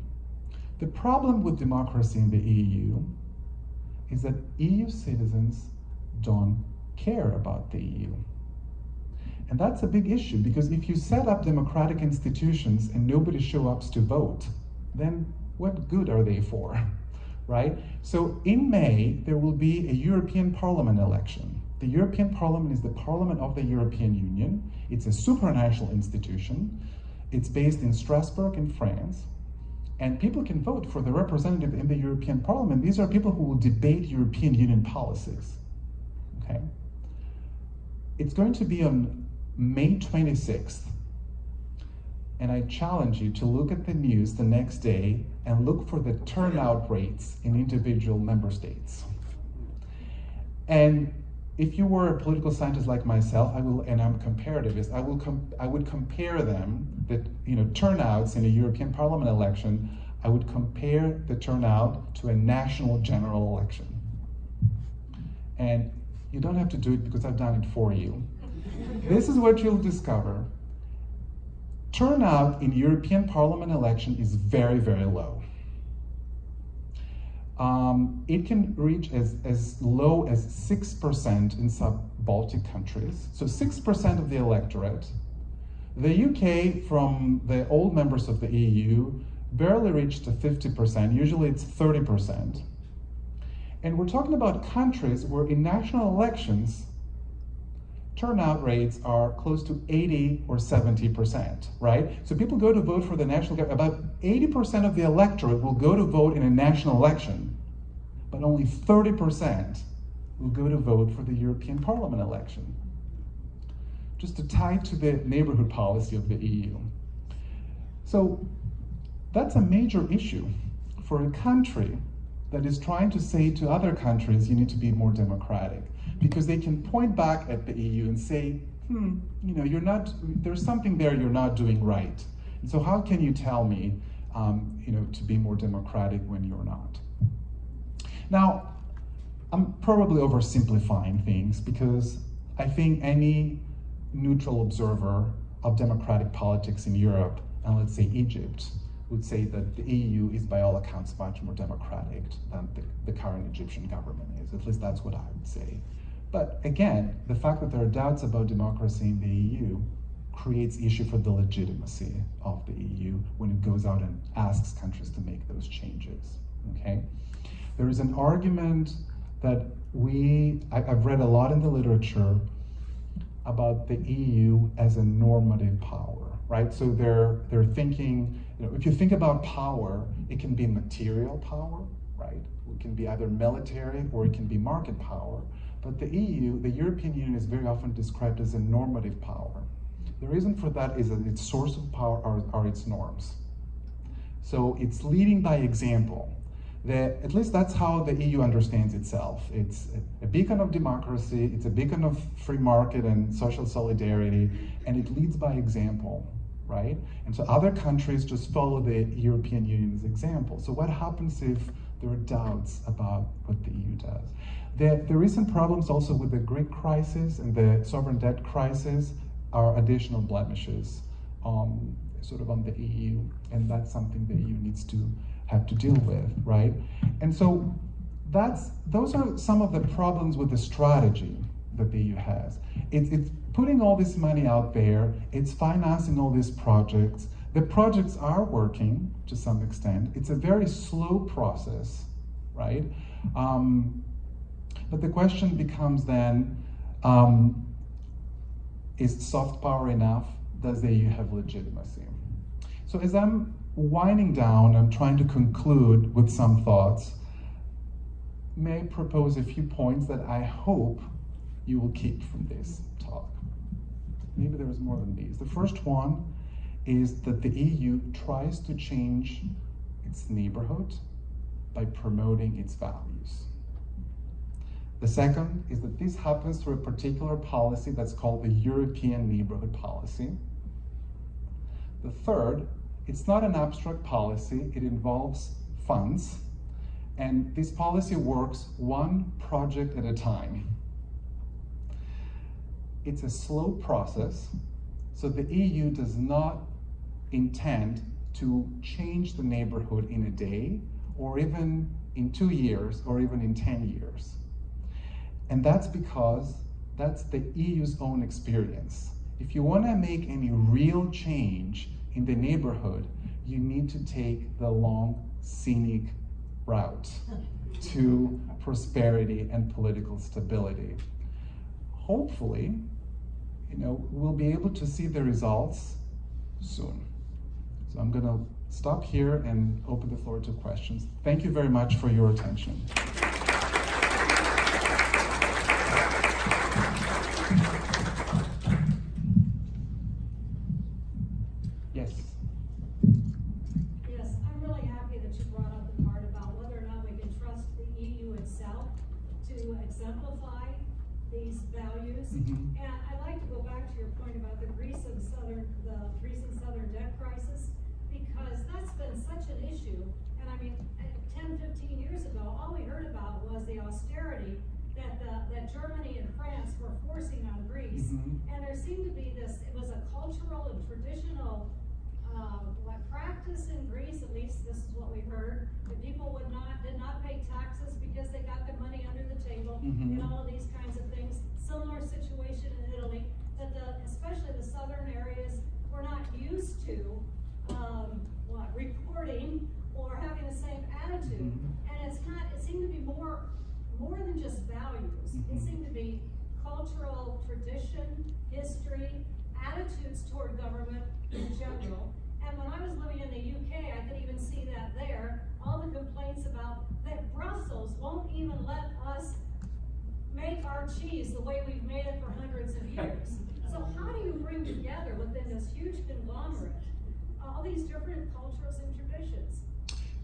The problem with democracy in the EU is that EU citizens don't care about the EU. And that's a big issue, because if you set up democratic institutions and nobody shows up to vote, then what good are they for, right? So in May, there will be a European Parliament election. The European Parliament is the Parliament of the European Union. It's a supranational institution. It's based in Strasbourg in France. And people can vote for the representative in the European Parliament. These are people who will debate European Union policies, okay? It's going to be on May 26th, and I challenge you to look at the news the next day and look for the turnout rates in individual member states. And if you were a political scientist like myself, and I'm a comparativist, I would compare them, turnouts in a European Parliament election, I would compare the turnout to a national general election, And you don't have to do it because I've done it for you. This is what you'll discover. Turnout in European Parliament election is very, very low. It can reach as low as 6% in sub-Baltic countries. So 6% of the electorate. The UK, from the old members of the EU, barely reached to 50%. Usually it's 30%. And we're talking about countries where in national elections, turnout rates are close to 80 or 70%, right? So people go to vote for the national government. About 80% of the electorate will go to vote in a national election, but only 30% will go to vote for the European Parliament election. Just to tie to the neighborhood policy of the EU. So that's a major issue for a country that is trying to say to other countries, you need to be more democratic, because they can point back at the EU and say, there's something there you're not doing right. And so how can you tell me, to be more democratic when you're not? Now, I'm probably oversimplifying things because I think any neutral observer of democratic politics in Europe, and let's say Egypt, would say that the EU is by all accounts much more democratic than the current Egyptian government is. At least that's what I would say. But again, the fact that there are doubts about democracy in the EU creates issue for the legitimacy of the EU when it goes out and asks countries to make those changes, okay? There is an argument that I've read a lot in the literature about the EU as a normative power, right? So they're thinking, if you think about power, it can be material power, right? It can be either military or it can be market power. But the EU, the European Union, is very often described as a normative power. The reason for that is that its source of power are its norms. So it's leading by example. At least that's how the EU understands itself. It's a beacon of democracy, it's a beacon of free market and social solidarity, and it leads by example, right? And so other countries just follow the European Union's example. So what happens if there are doubts about what the EU does? The recent problems also with the Greek crisis and the sovereign debt crisis are additional blemishes sort of on the EU, and that's something the EU needs to have to deal with, right? And so those are some of the problems with the strategy that the EU has. It's putting all this money out there, it's financing all these projects. The projects are working to some extent. It's a very slow process, right? But the question becomes then, is soft power enough? Does the EU have legitimacy? So as I'm winding down, I'm trying to conclude with some thoughts. May I propose a few points that I hope you will keep from this talk. Maybe there is more than these. The first one is that the EU tries to change its neighborhood by promoting its values. The second is that this happens through a particular policy that's called the European Neighborhood Policy. The third, it's not an abstract policy, it involves funds, and this policy works one project at a time. It's a slow process, so the EU does not intend to change the neighborhood in a day, or even in 2 years, or even in 10 years. And that's because that's the EU's own experience. If you want to make any real change in the neighborhood, you need to take the long, scenic route to prosperity and political stability. Hopefully, we'll be able to see the results soon. So I'm going to stop here and open the floor to questions. Thank you very much for your attention. Yes. Yes, I'm really happy that you brought up the part about whether or not we can trust the EU itself to exemplify these values. Mm-hmm. And I'd like to go back to your point about the Greece and Southern debt crisis, because that's been such an issue. And I mean, 10, 15 years ago, all we heard about traditional, what practice in Greece, at least this is what we heard, that people did not pay taxes because they got their money under the table, and all of these kinds of things. Similar situation in Italy, that especially the southern areas were not used to, reporting or having the same attitude. And it seemed to be more than just values. It seemed to be cultural tradition, history, attitudes toward government in general. And when I was living in the UK, I could even see that there, all the complaints about that Brussels won't even let us make our cheese the way we've made it for hundreds of years. So how do you bring together within this huge conglomerate all these different cultures and traditions?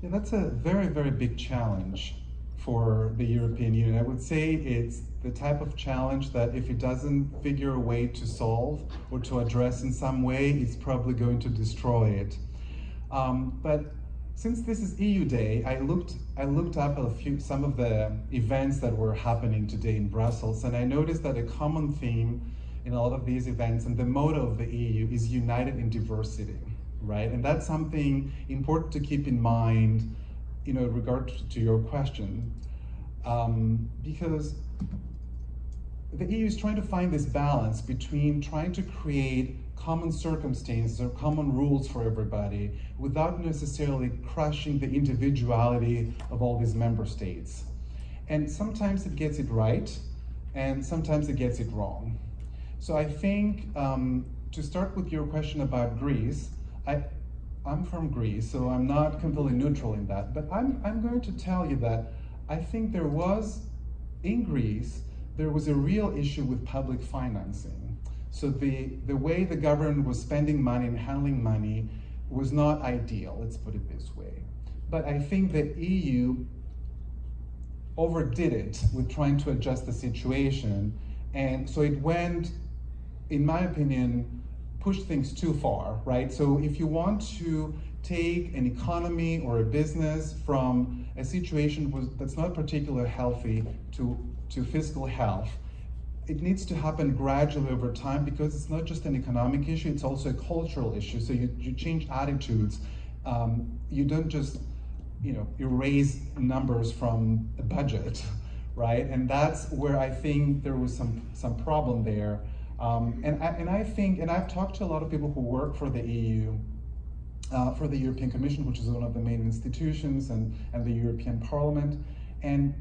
Yeah, that's a very, very big challenge for the European Union. I would say it's the type of challenge that if it doesn't figure a way to solve or to address in some way, it's probably going to destroy it. But since this is EU Day, I looked up some of the events that were happening today in Brussels, and I noticed that a common theme in a lot of these events and the motto of the EU is united in diversity, right? And that's something important to keep in mind, in regard to your question, because the EU is trying to find this balance between trying to create common circumstances or common rules for everybody without necessarily crushing the individuality of all these member states. And sometimes it gets it right, and sometimes it gets it wrong. So I think, to start with your question about Greece, I'm from Greece, so I'm not completely neutral in that, but I'm going to tell you that I think in Greece, there was a real issue with public financing. So the way the government was spending money and handling money was not ideal, let's put it this way. But I think the EU overdid it with trying to adjust the situation, and so it went, in my opinion, push things too far, right? So if you want to take an economy or a business from a situation that's not particularly healthy to fiscal health, it needs to happen gradually over time, because it's not just an economic issue, it's also a cultural issue. So you change attitudes. You don't just erase numbers from a budget, right? And that's where I think there was some problem there. And I've talked to a lot of people who work for the EU, for the European Commission, which is one of the main institutions, and the European Parliament, and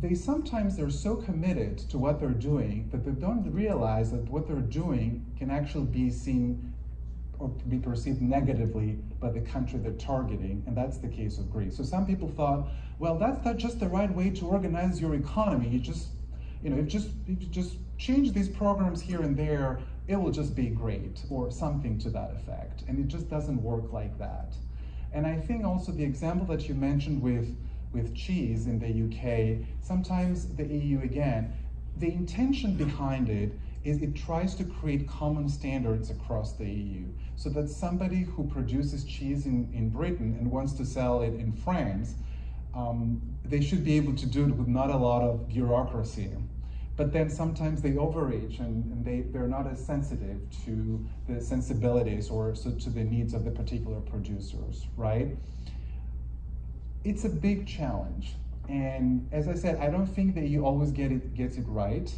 they're so committed to what they're doing that they don't realize that what they're doing can actually be seen or be perceived negatively by the country they're targeting, and that's the case of Greece. So some people thought, well, that's not just the right way to organize your economy. You just change these programs here and there, it will just be great, or something to that effect. And it just doesn't work like that. And I think also the example that you mentioned with cheese in the UK, sometimes the EU, again, the intention behind it is it tries to create common standards across the EU, so that somebody who produces cheese in Britain and wants to sell it in France, they should be able to do it with not a lot of bureaucracy. But then sometimes they overreach, and they're not as sensitive to the sensibilities or so to the needs of the particular producers, right? It's a big challenge. And as I said, I don't think that you always gets it right.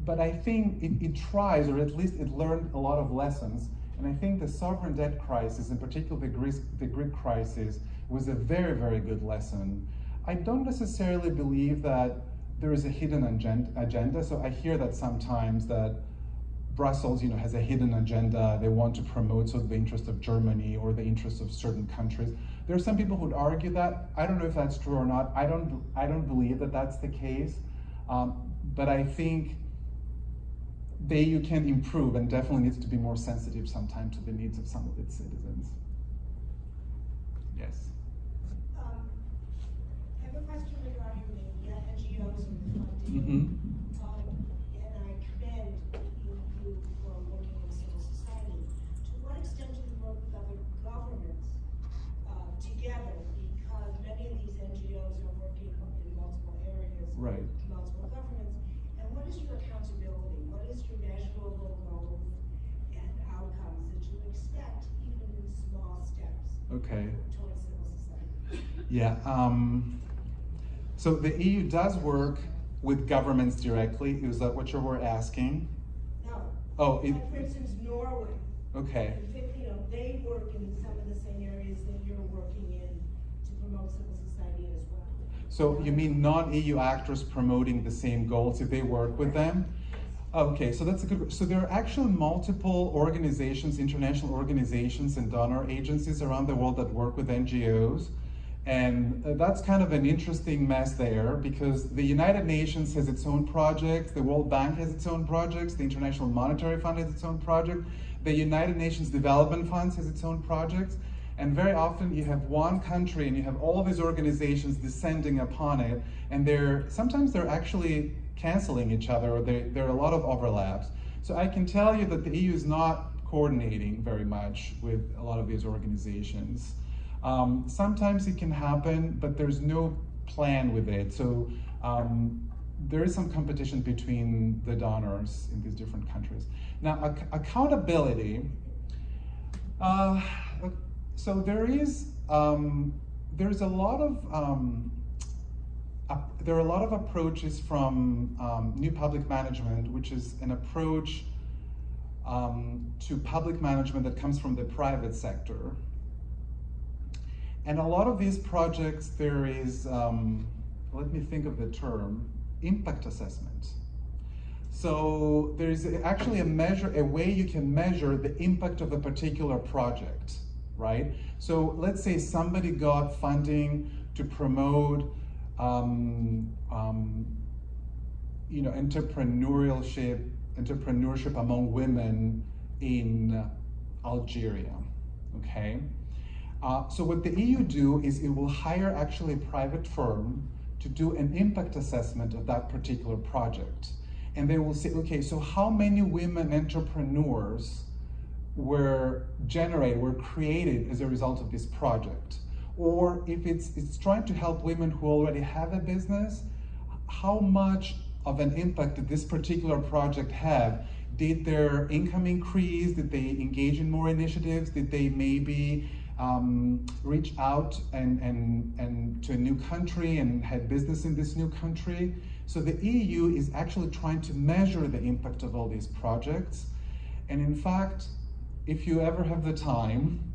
But I think it tries, or at least it learned a lot of lessons. And I think the sovereign debt crisis, in particular the Greek crisis, was a very, very good lesson. I don't necessarily believe that there is a hidden agenda. So I hear that sometimes that Brussels, has a hidden agenda. They want to promote sort of the interest of Germany or the interest of certain countries. There are some people who would argue that. I don't know if that's true or not. I don't believe that that's the case. But I think the EU can improve and definitely needs to be more sensitive sometimes to the needs of some of its citizens. Yes. I have a question regarding the NGOs and the funding. Mm-hmm. And I commend you for working in civil society. To what extent do you work with other governments together? Because many of these NGOs are working in multiple areas, Right. multiple governments. And what is your accountability? What is your measurable goal Okay. toward civil society? Yeah. So the EU does work with governments directly. Is that what you were asking? No. Oh, it, Like, for instance, Norway. okay. You know, they work in some of the same areas that you're working in to promote civil society as well. So you mean non-EU actors promoting the same goals if they work with them? Okay, so that's a good. So there are actually multiple organizations, international organizations and donor agencies around the world that work with NGOs. And that's kind of an interesting mess there, because the United Nations has its own projects, the World Bank has its own projects, the International Monetary Fund has its own project, the United Nations Development Funds has its own projects, and very often you have one country and you have all these organizations descending upon it, and sometimes they're actually canceling each other, or there are a lot of overlaps. So I can tell you that the EU is not coordinating very much with a lot of these organizations. Sometimes it can happen, but there's no plan with it. So there is some competition between the donors in these different countries. Now, accountability. So there are a lot of approaches from New Public Management, which is an approach to public management that comes from the private sector. And a lot of these projects, there is, let me think of the term, impact assessment. So there's actually a way you can measure the impact of a particular project, right? So let's say somebody got funding to promote, entrepreneurship among women in Algeria, okay? So what the EU do is it will hire actually a private firm to do an impact assessment of that particular project. And they will say, okay, so how many women entrepreneurs were created as a result of this project? Or if it's trying to help women who already have a business, how much of an impact did this particular project have? Did their income increase? Did they engage in more initiatives? Did they maybe reach out and to a new country and had business in this new country? So the EU is actually trying to measure the impact of all these projects. And in fact, if you ever have the time,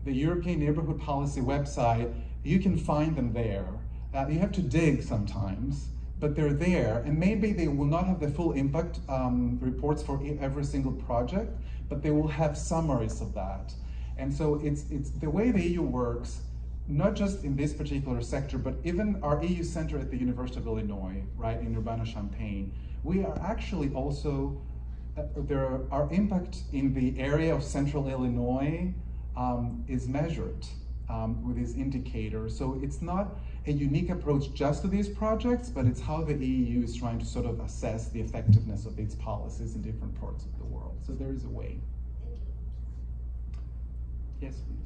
the European Neighborhood Policy website, you can find them there. You have to dig sometimes, but they're there, and maybe they will not have the full impact reports for every single project, but they will have summaries of that. And so it's the way the EU works, not just in this particular sector, but even our EU center at the University of Illinois, right, in Urbana-Champaign, we are actually also, our impact in the area of central Illinois is measured with these indicators. So it's not a unique approach just to these projects, but it's how the EU is trying to sort of assess the effectiveness of its policies in different parts of the world. So there is a way. Yes, please.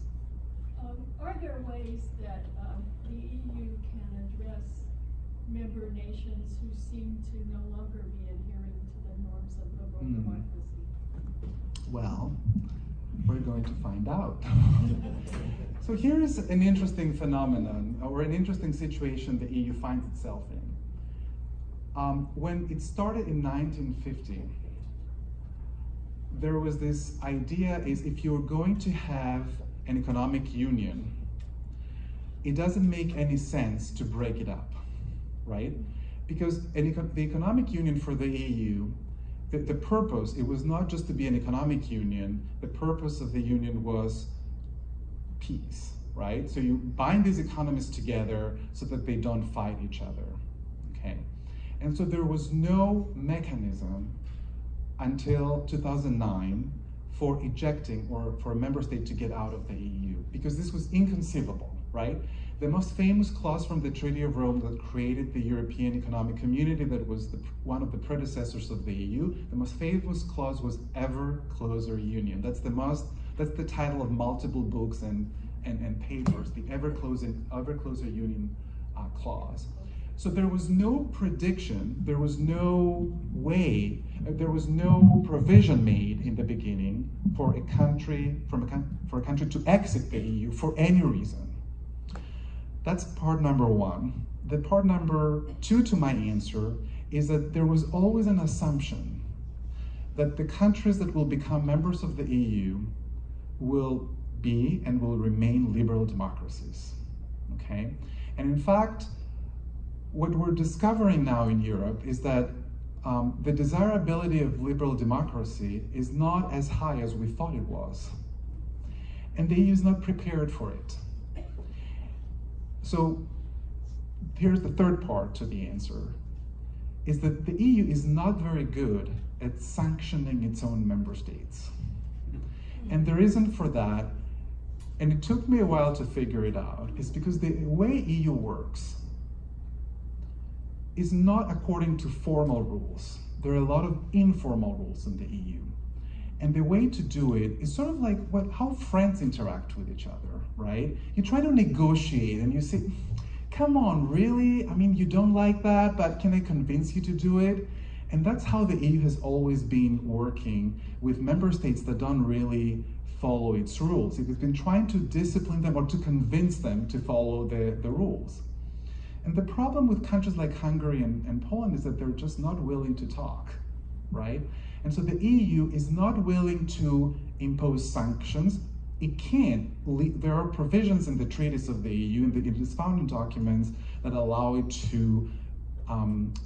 Are there ways that the EU can address member nations who seem to no longer be adhering to the norms of liberal democracy? Well, we're going to find out. So here is an interesting phenomenon, or an interesting situation the EU finds itself in. When it started in 1950, there was this idea is if you're going to have an economic union, it doesn't make any sense to break it up, right? Because the economic union for the EU, the purpose, it was not just to be an economic union, the purpose of the union was peace, right? So you bind these economies together so that they don't fight each other, okay? And so there was no mechanism until 2009 for ejecting or for a member state to get out of the EU, because this was inconceivable, right? The most famous clause from the Treaty of Rome that created the European Economic Community, that was one of the predecessors of the EU, the most famous clause was ever closer union. That's the title of multiple books and papers, the ever closer union clause. So there was no prediction, there was no way, there was no provision made in the beginning for a country to exit the EU for any reason. That's part number one. The part number two to my answer is that there was always an assumption that the countries that will become members of the EU will be and will remain liberal democracies, okay? And in fact, what we're discovering now in Europe is that the desirability of liberal democracy is not as high as we thought it was. And the EU is not prepared for it. So here's the third part to the answer, is that the EU is not very good at sanctioning its own member states. And the reason for that, and it took me a while to figure it out, is because the way EU works is not according to formal rules. There are a lot of informal rules in the EU. And the way to do it is sort of like how friends interact with each other, right? You try to negotiate and you say, come on, really? I mean, you don't like that, but can I convince you to do it? And that's how the EU has always been working with member states that don't really follow its rules. It has been trying to discipline them or to convince them to follow the rules. And the problem with countries like Hungary and Poland is that they're just not willing to talk, right? And so the EU is not willing to impose sanctions. It can't. There are provisions in the treaties of the EU, in its founding documents, that allow it to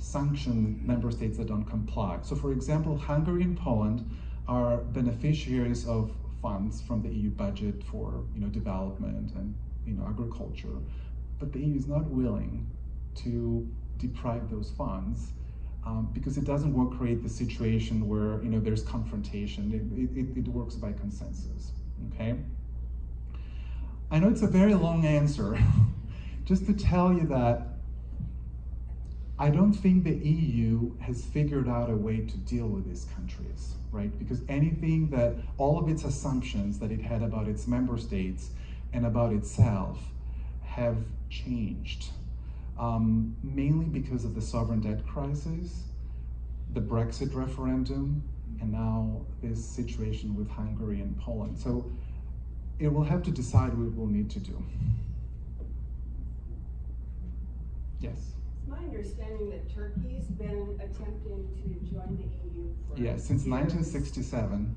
sanction member states that don't comply. So for example, Hungary and Poland are beneficiaries of funds from the EU budget for development and agriculture. But the EU is not willing to deprive those funds because it doesn't want to create the situation where there's confrontation. It works by consensus. Okay. I know it's a very long answer, just to tell you that I don't think the EU has figured out a way to deal with these countries, right? Because all of its assumptions that it had about its member states and about itself have changed, mainly because of the sovereign debt crisis, the Brexit referendum, and now this situation with Hungary and Poland. So it will have to decide what it will need to do. Yes? It's my understanding that Turkey's been attempting to join the EU for Yes, since 1967.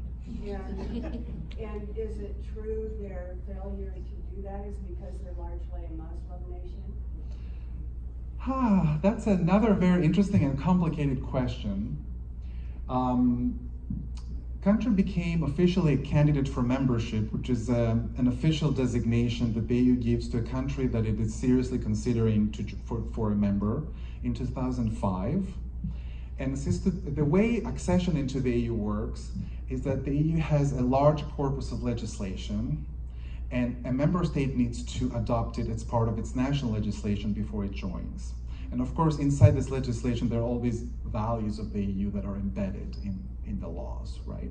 And is it true their failure to do that is because they're largely a Muslim nation? That's another very interesting and complicated question. Country became officially a candidate for membership, which is an official designation that the EU gives to a country that it is seriously considering for a member, in 2005. And the way accession into the EU works is that the EU has a large corpus of legislation, and a member state needs to adopt it as part of its national legislation before it joins. And of course, inside this legislation, there are all these values of the EU that are embedded in the laws, right?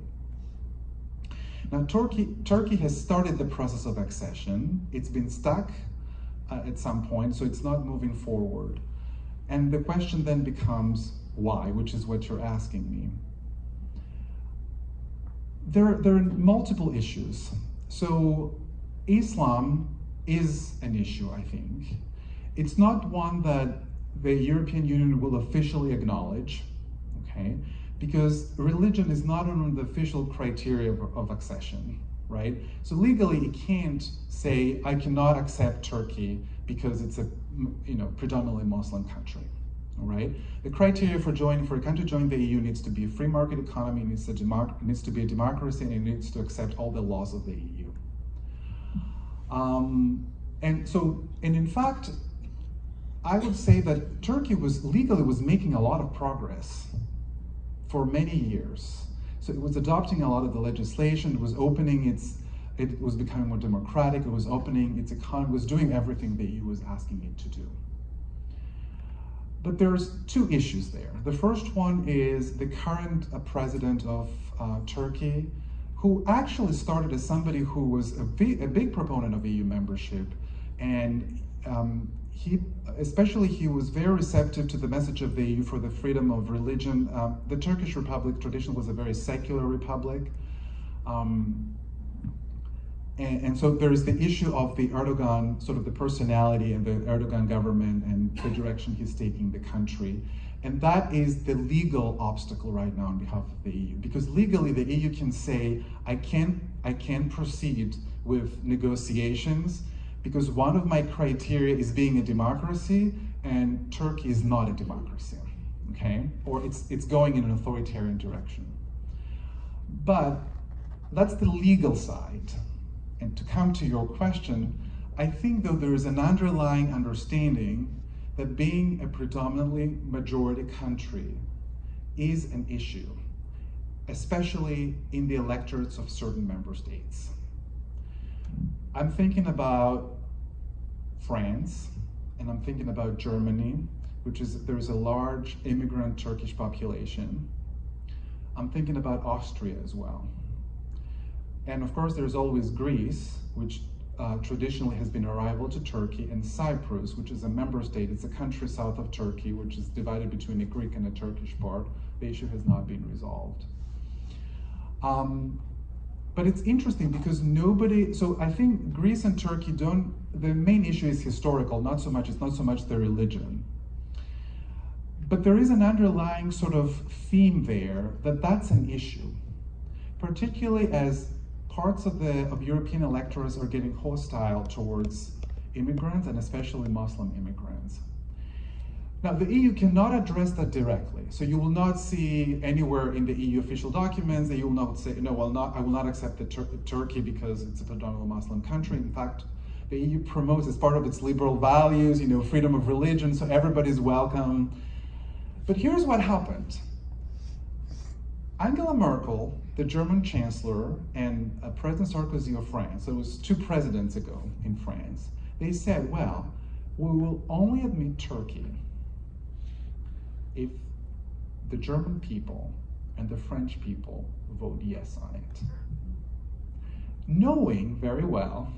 Now, Turkey has started the process of accession. It's been stuck at some point, so it's not moving forward. And the question then becomes, why? Which is what you're asking me. There are multiple issues. So Islam is an issue, I think. It's not one that the European Union will officially acknowledge, okay? Because religion is not on the official criteria of accession, right? So legally, it can't say, I cannot accept Turkey because it's a predominantly Muslim country, all right? The criteria for a country to join the EU needs to be a free market economy, needs to be a democracy, and it needs to accept all the laws of the EU. And in fact, I would say that Turkey was making a lot of progress for many years. So it was adopting a lot of the legislation, it was becoming more democratic, it was opening its economy, was doing everything the EU was asking it to do. But there's two issues there. The first one is the current president of Turkey, who actually started as somebody who was a big proponent of EU membership, and he was very receptive to the message of the EU for the freedom of religion. The Turkish Republic traditionally was a very secular republic. And so there is the issue of the Erdogan, sort of the personality and the Erdogan government and the direction he's taking the country. And that is the legal obstacle right now on behalf of the EU. Because legally the EU can say, I can't proceed with negotiations because one of my criteria is being a democracy and Turkey is not a democracy, okay? Or it's going in an authoritarian direction. But that's the legal side. And to come to your question, I think though there is an underlying understanding that being a predominantly majority country is an issue, especially in the electorates of certain member states. I'm thinking about France, and I'm thinking about Germany, there's a large immigrant Turkish population. I'm thinking about Austria as well. And of course, there's always Greece, which traditionally has been a rival to Turkey, and Cyprus, which is a member state. It's a country south of Turkey, which is divided between a Greek and a Turkish part. The issue has not been resolved. But it's interesting because so I think Greece and Turkey the main issue is historical, it's not so much the religion. But there is an underlying sort of theme there that's an issue, particularly as parts of European electorates are getting hostile towards immigrants and especially Muslim immigrants. Now, the EU cannot address that directly. So you will not see anywhere in the EU official documents that you will not say, no, I will not accept Turkey because it's a predominantly Muslim country. In fact, the EU promotes as part of its liberal values, freedom of religion, so everybody's welcome. But here's what happened. Angela Merkel, the German Chancellor, and President Sarkozy of France, so it was 2 presidents ago in France, they said, well, we will only admit Turkey if the German people and the French people vote yes on it. Knowing very well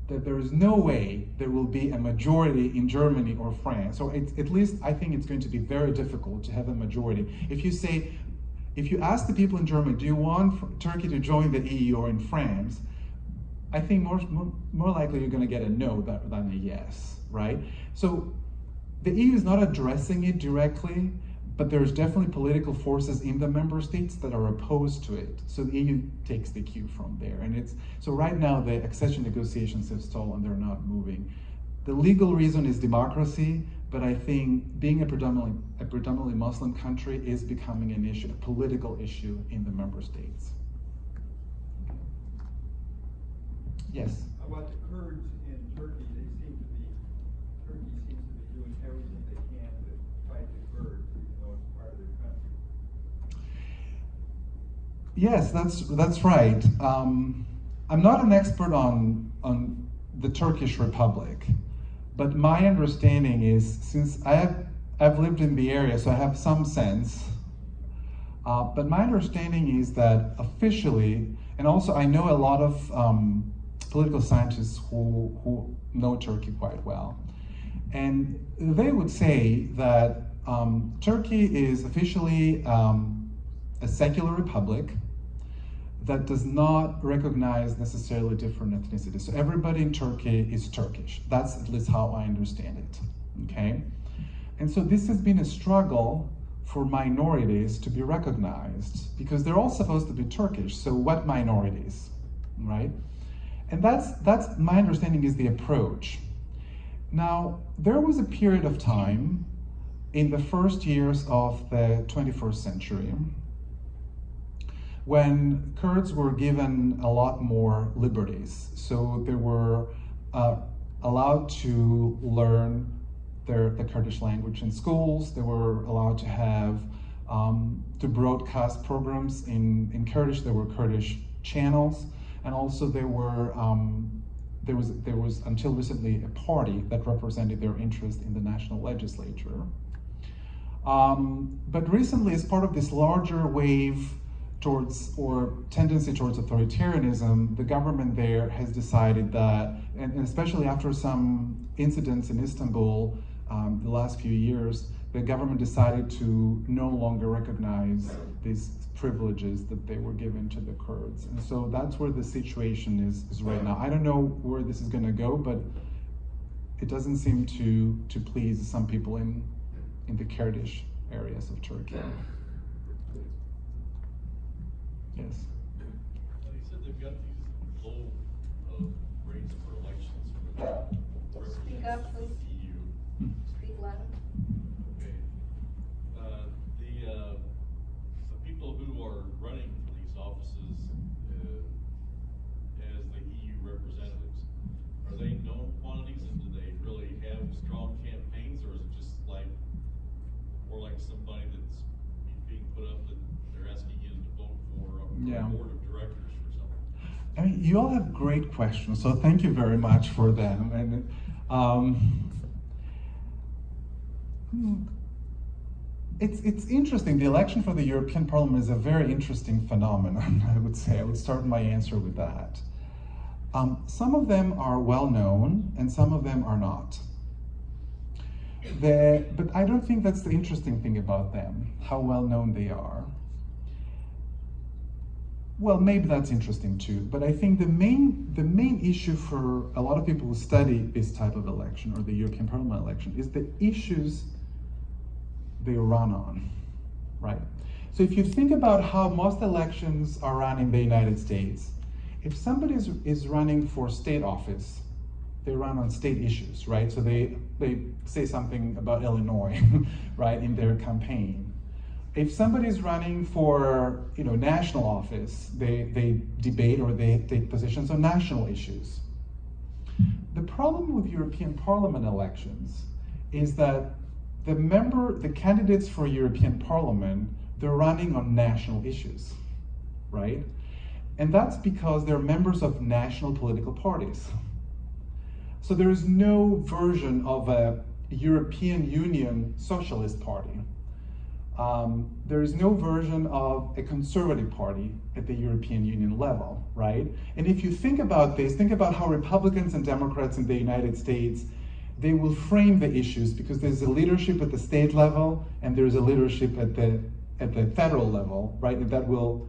that there is no way there will be a majority in Germany or France, or at least I think it's going to be very difficult to have a majority. If you ask the people in Germany, do you want Turkey to join the EU or in France? I think more likely you're going to get a no than a yes, right? So the EU is not addressing it directly, but there's definitely political forces in the member states that are opposed to it. So the EU takes the cue from there. And so right now the accession negotiations have stalled and they're not moving. The legal reason is democracy, but I think being a predominantly Muslim country is becoming an issue, a political issue in the member states. Yes? About the Kurds in Turkey, Turkey seems to be doing everything they can to fight the Kurds, even though it's part of their country. Yes, that's right. I'm not an expert on the Turkish Republic, but my understanding is, since I've lived in the area, so I have some sense, but my understanding is that officially, and also I know a lot of political scientists who know Turkey quite well, and they would say that Turkey is officially a secular republic that does not recognize necessarily different ethnicities. So everybody in Turkey is Turkish. That's at least how I understand it, okay? And so this has been a struggle for minorities to be recognized because they're all supposed to be Turkish, so what minorities, right? And that's my understanding is the approach. Now, there was a period of time in the first years of the 21st century when Kurds were given a lot more liberties. So they were allowed to learn the Kurdish language in schools. They were allowed to have, to broadcast programs in Kurdish. There were Kurdish channels. And also there was until recently a party that represented their interest in the national legislature. But recently, as part of this larger wave towards, or tendency towards authoritarianism, the government there has decided that, and especially after some incidents in Istanbul the last few years, the government decided to no longer recognize these privileges that they were given to the Kurds. And so that's where the situation is right now. I don't know where this is going to go, but it doesn't seem to please some people in the Kurdish areas of Turkey. Yes. You said they've got these low rates for elections for the Speak up, please. EU. Speak loud. Okay. The people who are running for these offices as the EU representatives, are they known quantities, and do they really have strong campaigns, or is it just like more like somebody that's being put up that they're asking you to vote for a board of directors or something? I mean, you all have great questions, so thank you very much for them. And it's interesting. The election for the European Parliament is a very interesting phenomenon, I would say. I would start my answer with that. Some of them are well known, and some of them are not. But I don't think that's the interesting thing about them, how well known they are. Well, maybe that's interesting too, but I think the main issue for a lot of people who study this type of election, or the European Parliament election, is the issues they run on, right? So if you think about how most elections are run in the United States, if somebody is running for state office, they run on state issues, right? So they say something about Illinois, right, in their campaign. If somebody is running for national office, they debate or they take positions on national issues. The problem with European Parliament elections is that the candidates for European Parliament, they're running on national issues, right? And that's because they're members of national political parties. So there is no version of a European Union Socialist Party. There is no version of a conservative party at the European Union level, right? And if you think about this, think about how Republicans and Democrats in the United States, they will frame the issues, because there's a leadership at the state level and there's a leadership at the federal level, right? And that will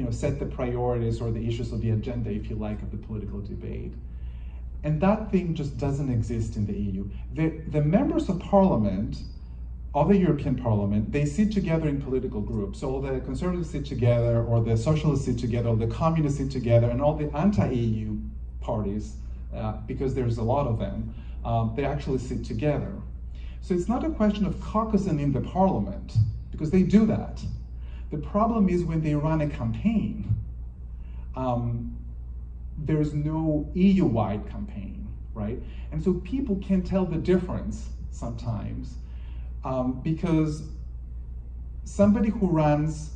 set the priorities or the issues of the agenda, if you like, of the political debate. And that thing just doesn't exist in the EU. The members of parliament, of the European Parliament, they sit together in political groups. So all the conservatives sit together, or the socialists sit together, or the communists sit together, and all the anti-EU parties, because there's a lot of them, they actually sit together. So it's not a question of caucusing in the parliament, because they do that. The problem is when they run a campaign, there's no EU-wide campaign, right? And so people can tell the difference sometimes, because somebody who runs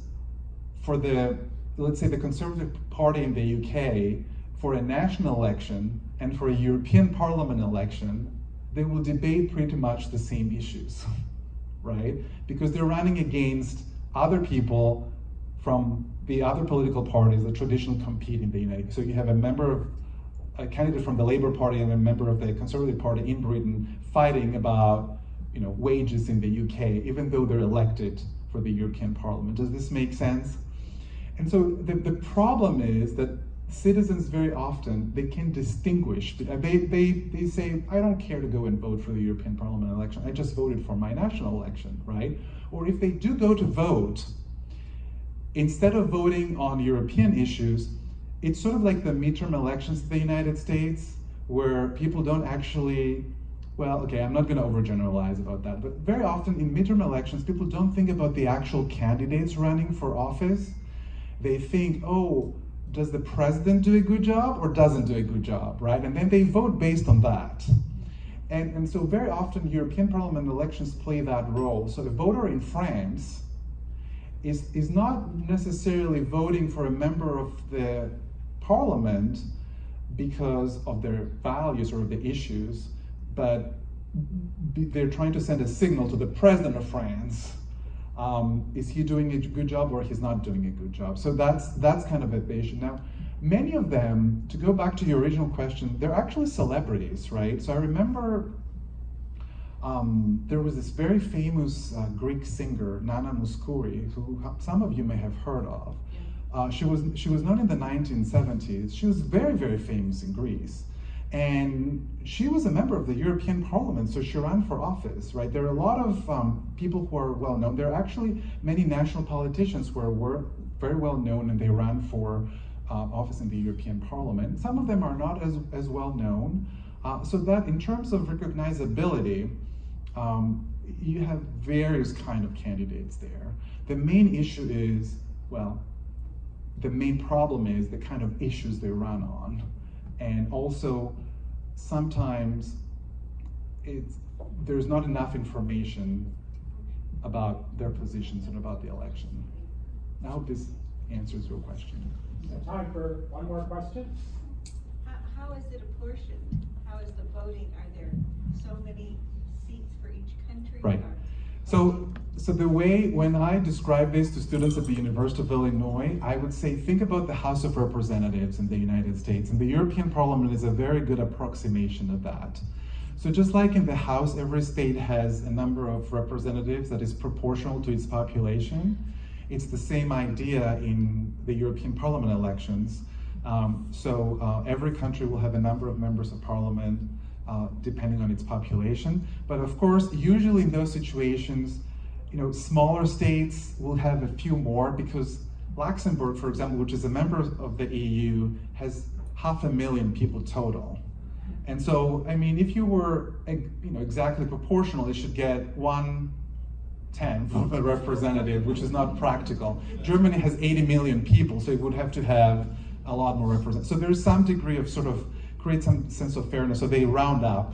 for let's say the Conservative Party in the UK, for a national election and for a European Parliament election, they will debate pretty much the same issues, right? Because they're running against other people from the other political parties that traditionally compete in the United States. So you have a candidate from the Labour Party and a member of the Conservative Party in Britain fighting about wages in the UK, even though they're elected for the European Parliament. Does this make sense? And so the problem is that citizens very often, they can distinguish. They say, I don't care to go and vote for the European Parliament election. I just voted for my national election, right? Or if they do go to vote, instead of voting on European issues, it's sort of like the midterm elections in the United States, where people don't actually, well, okay, I'm not going to overgeneralize about that, but very often in midterm elections, people don't think about the actual candidates running for office. They think, oh, does the president do a good job or doesn't do a good job, right? And then they vote based on that. And so very often European Parliament elections play that role. So a voter in France is not necessarily voting for a member of the parliament because of their values or the issues, but they're trying to send a signal to the president of France Is he doing a good job or he's not doing a good job? So that's kind of a issue. Now, many of them, to go back to your original question, they're actually celebrities, right? So I remember there was this very famous Greek singer, Nana Mouskouri, who some of you may have heard of. She was known in the 1970s. She was very, very famous in Greece. And she was a member of the European Parliament, so she ran for office, right? There are a lot of people who are well known. There are actually many national politicians who were very well known and they ran for office in the European Parliament. Some of them are not as well known. So that in terms of recognizability, you have various kind of candidates there. The main issue is, well, the main problem is the kind of issues they run on. And also, sometimes there's not enough information about their positions and about the election. I hope this answers your question. Time for one more question. How is it apportioned? How is the voting? Are there so many seats for each country? Right. So the way, when I describe this to students at the University of Illinois, I would say, think about the House of Representatives in the United States, and the European Parliament is a very good approximation of that. So just like in the House, every state has a number of representatives that is proportional to its population. It's the same idea in the European Parliament elections. Every country will have a number of members of parliament depending on its population. But of course, usually in those situations, smaller states will have a few more because Luxembourg, for example, which is a member of the EU, has 500,000 people total. And so, I mean, if you were exactly proportional, it should get 1/10 of a representative, which is not practical. Germany has 80 million people, so it would have to have a lot more representatives. So there's some degree of sort of create some sense of fairness. So they round up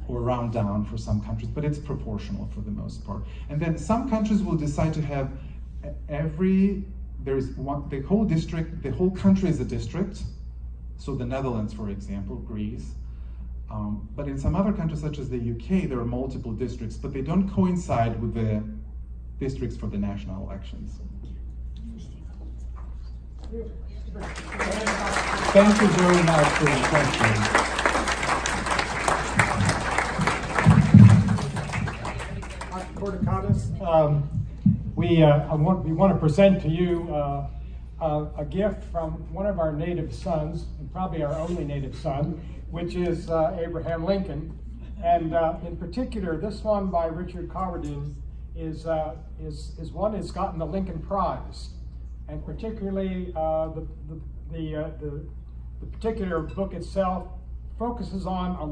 or round down for some countries, but it's proportional for the most part. And then some countries will decide to have the whole district, the whole country is a district. So the Netherlands, for example, Greece. But in some other countries, such as the UK, there are multiple districts, but they don't coincide with the districts for the national elections. Thank you very much for the question. We want to present to you a gift from one of our native sons, and probably our only native son, which is Abraham Lincoln. And in particular, this one by Richard Cowardin is one that's gotten the Lincoln Prize. And particularly the particular book itself focuses on a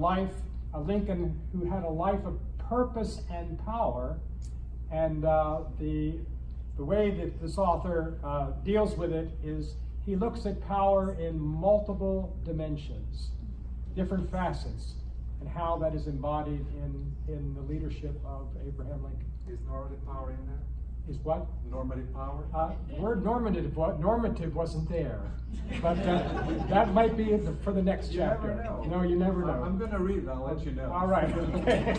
Lincoln who had a life of purpose and power. And the way that this author deals with it is he looks at power in multiple dimensions, different facets, and how that is embodied in the leadership of Abraham Lincoln. Is normative power in there? Is what? Normative power? The word normative wasn't there, but that might be for the next chapter. You never know. No, you never know. I'm going to read it. I'll let you know. All right. Okay.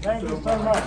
Thank you so much.